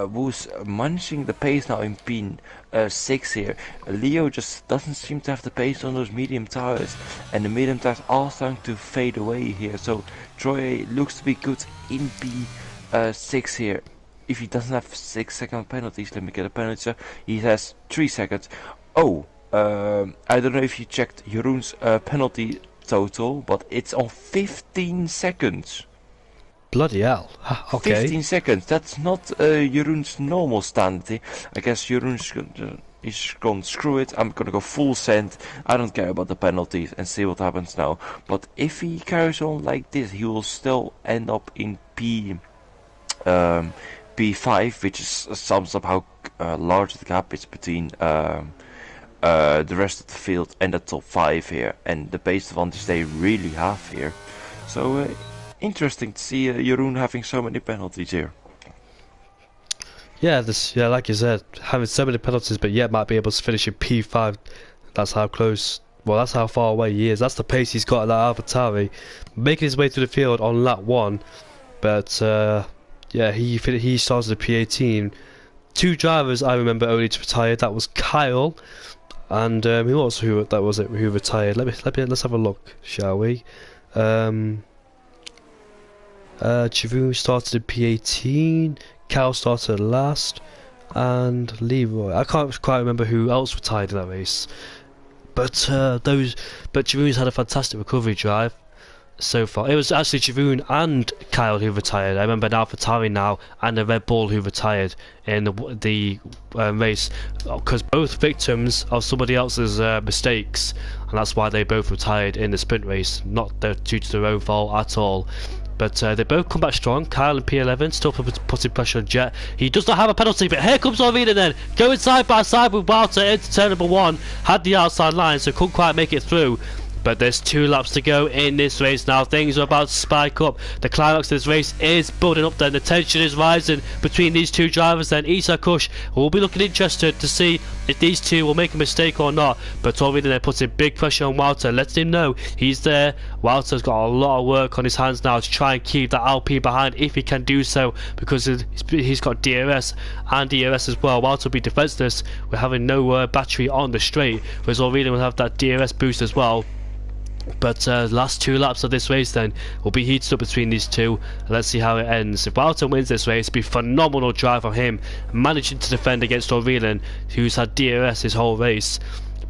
who's managing the pace now in P6 here. Leo just doesn't seem to have the pace on those medium tires, and the medium tires are starting to fade away here. So Troye looks to be good in P6 here. If he doesn't have 6 second penalties, let me get a penalty. So he has 3 seconds. Oh, I don't know if you checked Jeroen's penalty total, but it's on 15 seconds. Bloody hell. Okay. 15 seconds. That's not Jeroen's normal standard. I guess Jeroen's gonna screw it. I'm gonna go full send. I don't care about the penalties and see what happens now. But if he carries on like this, he will still end up in P5, which is sums up how large the gap is between the rest of the field and the top 5 here, and the pace advantage they really have here. So interesting to see Jeroen having so many penalties here. Yeah, like you said, having so many penalties, but yet might be able to finish in P5. That's how close. Well, that's how far away he is. That's the pace he's got at that AlphaTauri, making his way through the field on lap 1. But yeah, he started at P18. 2 drivers I remember only to retire. That was Kyle, and who retired? Let's have a look, shall we? Chivu started in P18. Kyle started last, and Leroy. I can't quite remember who else retired in that race. But Chivu's had a fantastic recovery drive so far. It was actually Chivu and Kyle who retired. I remember an AlphaTauri now and a Red Bull who retired in the race, because both victims of somebody else's mistakes, and that's why they both retired in the sprint race, not due to their own fault at all. But they both come back strong. Kyle in P11, still putting pressure on Jet. He does not have a penalty, but here comes Orvina then, going side by side with Walter into turn number 1. Had the outside line, so couldn't quite make it through. But there's 2 laps to go in this race now. Things are about to spike up. The climax of this race is building up then. The tension is rising between these 2 drivers then. Isa Kush will be looking interested to see if these 2 will make a mistake or not. But Torvina then puts in big pressure on Walter, lets him know he's there. Walter's got a lot of work on his hands now to try and keep that Alpine behind if he can do so, because he's got DRS and DRS as well. Walter will be defenseless with having no battery on the straight, whereas Orvina will have that DRS boost as well. But last 2 laps of this race then will be heated up between these 2. Let's see how it ends. If Walter wins this race, it'll be a phenomenal drive from him, managing to defend against O'Reilly, who's had DRS his whole race.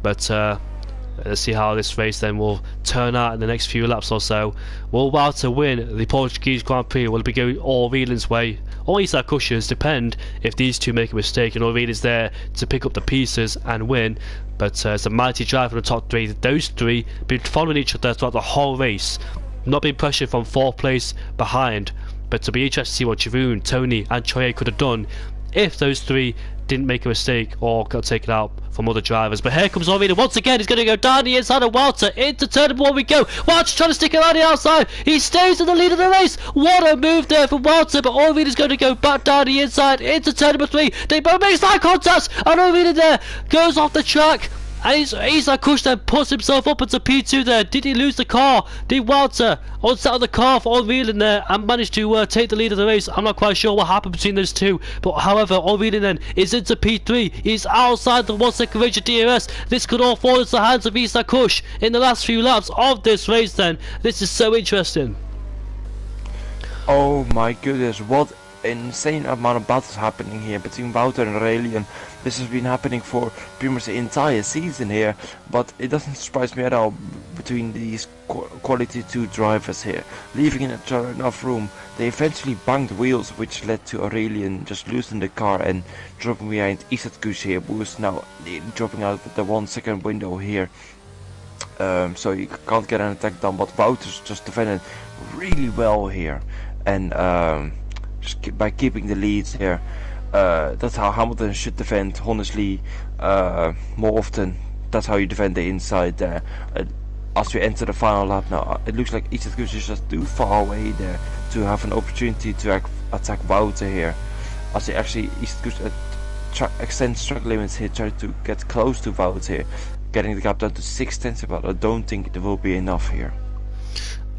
But let's see how this race then will turn out in the next few laps or so. Will Walter win the Portuguese Grand Prix? Will it be going O'Reilly's way? Or Isa Kush's, depend if these 2 make a mistake and O'Reilly's there to pick up the pieces and win. But it's a mighty drive from the top 3. Those 3 been following each other throughout the whole race, not being pressured from 4th place behind. But to be interested to see what Chivoon, Tony and Choye could have done if those 3 didn't make a mistake or got taken out from other drivers. But here comes Orvina once again. He's going to go down the inside of Walter into turn number 1 we go. Walter's trying to stick around the outside. He stays in the lead of the race. What a move there from Walter, but Orvina's going to go back down the inside into turn number 3. They both make side contacts, and Orvina there goes off the track. And Isa Kush then puts himself up into P2 there. Did he lose the car? Did Walter unsettle the car for Orvina there and managed to take the lead of the race? I'm not quite sure what happened between those 2. But however, Orvina then is into P3. He's outside the 1 second range of DRS. This could all fall into the hands of Isa Kush in the last few laps of this race then. This is so interesting. Oh my goodness, what insane amount of battles happening here between Wouter and Aurelian. This has been happening for pretty much the entire season here, but it doesn't surprise me at all between these quality 2 drivers here, leaving enough room. They eventually banged wheels, which led to Aurelian just losing the car and dropping behind Isatkush here, who is now dropping out with the 1 second window here. So you can't get an attack done, but Wouter's just defended really well here, and just by keeping the leads here. That's how Hamilton should defend, honestly, more often. That's how you defend the inside there. As we enter the final lap now, it looks like Isatkush is just too far away there to have an opportunity to attack Wouter here. As he actually, Isatkush extends track limits here, try to get close to Wouter here, getting the gap down to 6/10, but I don't think there will be enough here.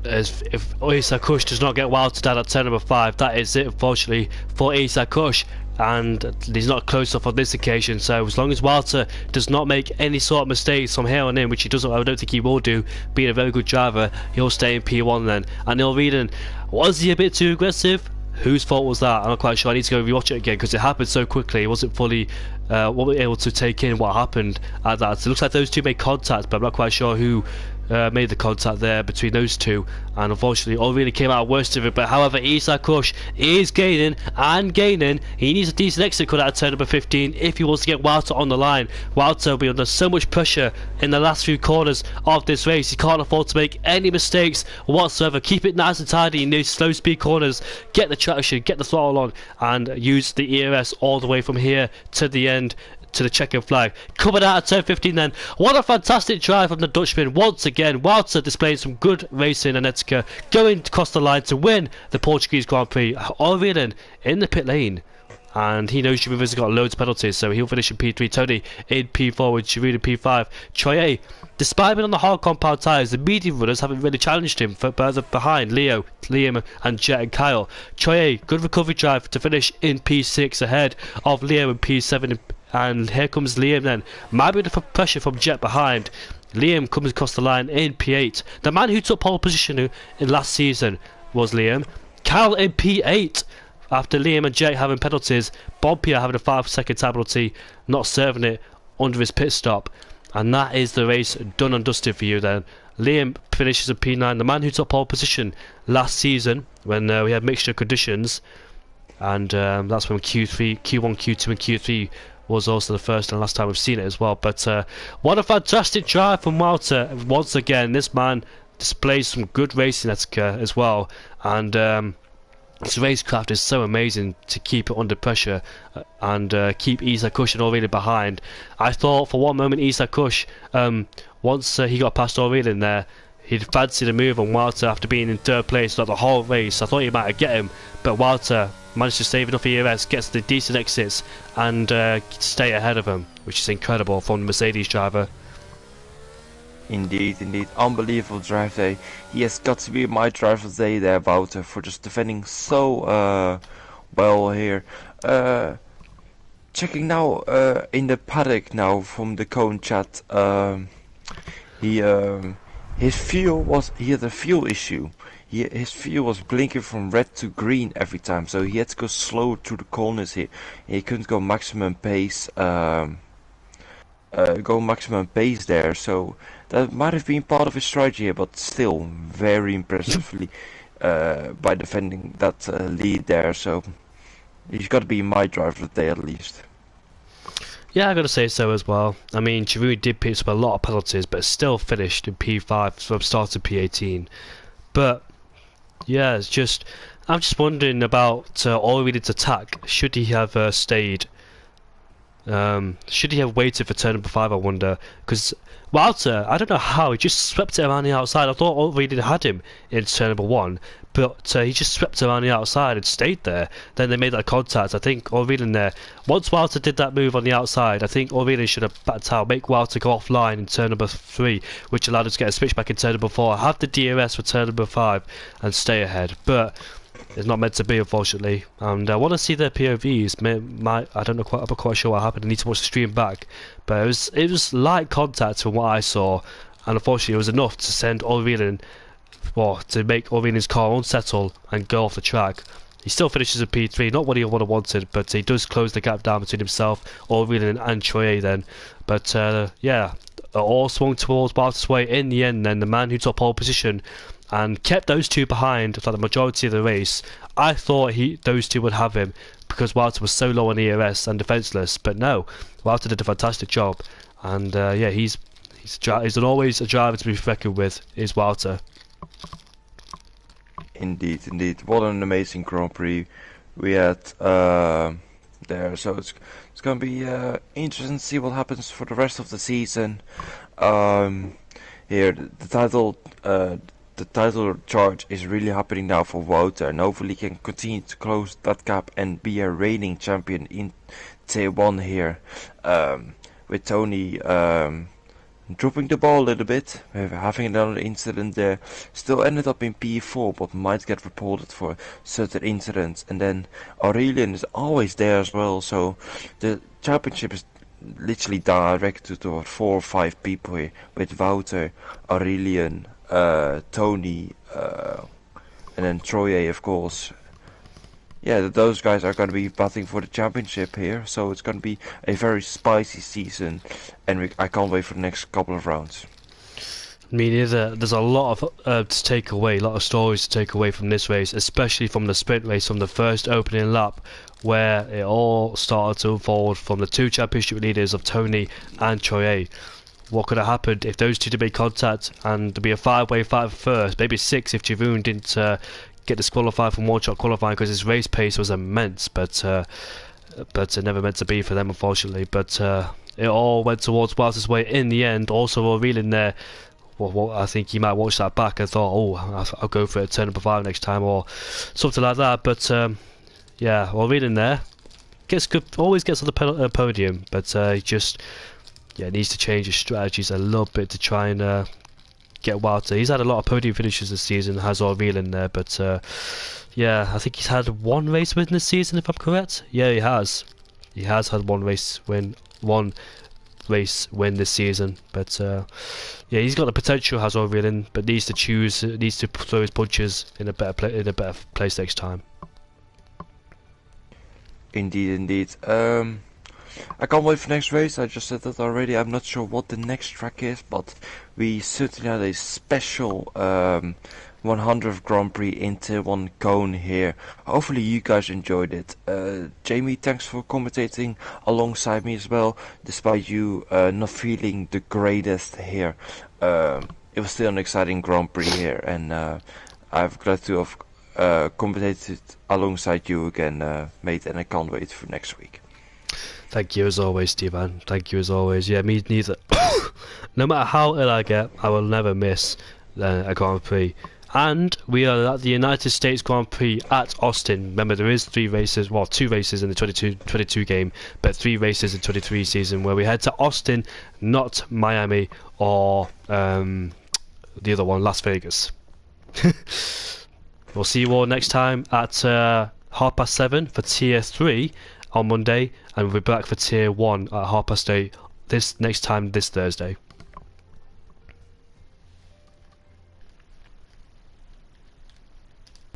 If Isa Kush does not get Walter down at turn number 5, that is it, unfortunately, for Isa Kush. And he's not close enough on this occasion, so as long as Walter does not make any sort of mistakes from here on in, which he doesn't, I don't think he will do, being a very good driver, he'll stay in P1 then. And Neil Reedon, was he a bit too aggressive? Whose fault was that? I'm not quite sure. I need to go rewatch it again because it happened so quickly. He wasn't fully able to take in what happened at that. So it looks like those 2 made contact, but I'm not quite sure who made the contact there between those 2, and unfortunately all really came out worst of it. But however, Isa Kush is gaining and gaining. He needs a decent exit cut out of turn number 15 if he wants to get Walter on the line. Walter will be under so much pressure in the last few corners of this race. He can't afford to make any mistakes whatsoever. Keep it nice and tidy in these slow speed corners, get the traction, get the throttle on, and use the ERS all the way from here to the end to the checkered flag. Coming out at turn 15 then. What a fantastic drive from the Dutchman. Once again, Wouter displaying some good racing and Etika going across the line to win the Portuguese Grand Prix. O'Reilly in the pit lane. And he knows Giroud has got loads of penalties, so he'll finish in P3. Tony in P4 with Giroud in P5. Troye, despite being on the hard compound tyres, the medium runners haven't really challenged him further behind Leo, Liam and Jet and Kyle. Troye, good recovery drive to finish in P6 ahead of Leo in P7. And here comes Liam then. Might be the pressure from Jet behind. Liam comes across the line in P8. The man who took pole position in last season was Liam. Kyle in P8. After Liam and Jake having penalties, Bob Pierre having a 5-second time penalty, not serving it under his pit stop. And that is the race done and dusted for you then. Liam finishes at P9, the man who took pole position last season when we had mixture conditions. And that's when Q1, Q2 and Q3 was also the first and last time we've seen it as well. But what a fantastic drive from Wouter. Once again, this man displays some good racing etiquette as well. And his racecraft is so amazing to keep it under pressure and keep Isak Kush and O'Reilly behind. I thought for one moment Isak Kush, once he got past O'Reilly in there, he'd fancy the move on Wouter after being in third place throughout the whole race. I thought he might get him, but Wouter managed to save enough ERS, gets the decent exits and stay ahead of him, which is incredible from the Mercedes driver. Indeed, indeed. Unbelievable drive day. He has got to be my driver of the day there, Wouter, for just defending so well here. Checking now in the paddock now from the Cone chat. He had a fuel issue. His fuel was blinking from red to green every time, so he had to go slow through the corners here. He couldn't go maximum pace. There, so that might have been part of his strategy here, but still very impressively by defending that lead there. So he's got to be my driver of the day at least. Yeah, I got to say so as well. I mean, Giroud did pick up a lot of penalties, but still finished in P5 from start to P18. But yeah, I'm just wondering about O'Reilly's attack. Should he have stayed? Should he have waited for turn number 5, I wonder? Because Wouter, I don't know how, he just swept it around the outside. I thought O'Reilly had him in turn number 1, but he just swept around the outside and stayed there. Then they made that contact. I think O'Reilly in there, once Wouter did that move on the outside, I think O'Reilly should have backed out, make Wouter go offline in turn number 3, which allowed us to get a switch back in turn number 4, have the DRS for turn number 5 and stay ahead. But it's not meant to be, unfortunately, and I want to see their POVs. I don't know I'm not quite sure what happened. I need to watch the stream back, but it was light contact from what I saw, and unfortunately it was enough to send O'Reilly, to make O'Reilly's car unsettle and go off the track. He still finishes at P3, not what he would have wanted, but he does close the gap down between himself, O'Reilly and Troye then. But yeah, it all swung towards Wouter's way in the end then. The man who took pole position and kept those two behind for the majority of the race. I thought those two would have him because Wouter was so low on ERS and defenceless, but no, Wouter did a fantastic job, and yeah, he's always a driver to be reckoned with, is Wouter. Indeed, indeed. What an amazing Grand Prix we had there. So it's going to be interesting to see what happens for the rest of the season. Here, the title charge is really happening now for Wouter, and hopefully he can continue to close that gap and be a reigning champion in T1 here. With Tony dropping the ball a little bit, having another incident there. Still ended up in P4, but might get reported for certain incidents. And then Aurelian is always there as well, so the championship is literally directed to 4 or 5 people here, with Wouter, Aurelian, Tony, and then Troye, of course. Yeah, those guys are going to be battling for the championship here, so it's going to be a very spicy season, and I can't wait for the next couple of rounds. Me neither. There's a lot of to take away, a lot of stories to take away from this race, especially from the sprint race, from the first opening lap, where it all started to unfold from the 2 championship leaders of Tony and Troye. What could have happened if those two did make contact, and there'd be a 5-way fight for first, maybe 6 if Giroud didn't get disqualified from one-shot qualifying because his race pace was immense. But but it never meant to be for them, unfortunately. But it all went towards Wowzer's way in the end. Also, we're reeling there. Well, I think you might watch that back and thought, oh, I'll go for a turn number 5 next time or something like that. But yeah, we're reeling there. Gets good, always gets on the podium, but he just needs to change his strategies a little bit to try and get Wowzer. He's had a lot of podium finishes this season, has all reeling there, but yeah, I think he's had 1 race win this season, if I'm correct. Yeah, he has. He has had one race win this season, but yeah, he's got the potential, has all reeling, but needs to throw his punches in a better place next time. Indeed. I can't wait for next race. I just said that already. I'm not sure what the next track is, but we certainly had a special 100th Grand Prix in Tier 1 Cone here. Hopefully you guys enjoyed it. Jamie, thanks for commentating alongside me as well, despite you not feeling the greatest here. It was still an exciting Grand Prix here, and I'm glad to have commentated alongside you again, mate, and I can't wait for next week. Thank you as always, Stevan. Thank you as always. Yeah, me neither. No matter how ill I get, I will never miss a Grand Prix. And we are at the United States Grand Prix at Austin. Remember, there is 3 races, well, 2 races in the 22 game, but 3 races in 23 season, where we head to Austin, not Miami or the other one, Las Vegas. We'll see you all next time at 7:30 for Tier 3 on Monday, and we'll be back for Tier 1 at 8:30 this Thursday.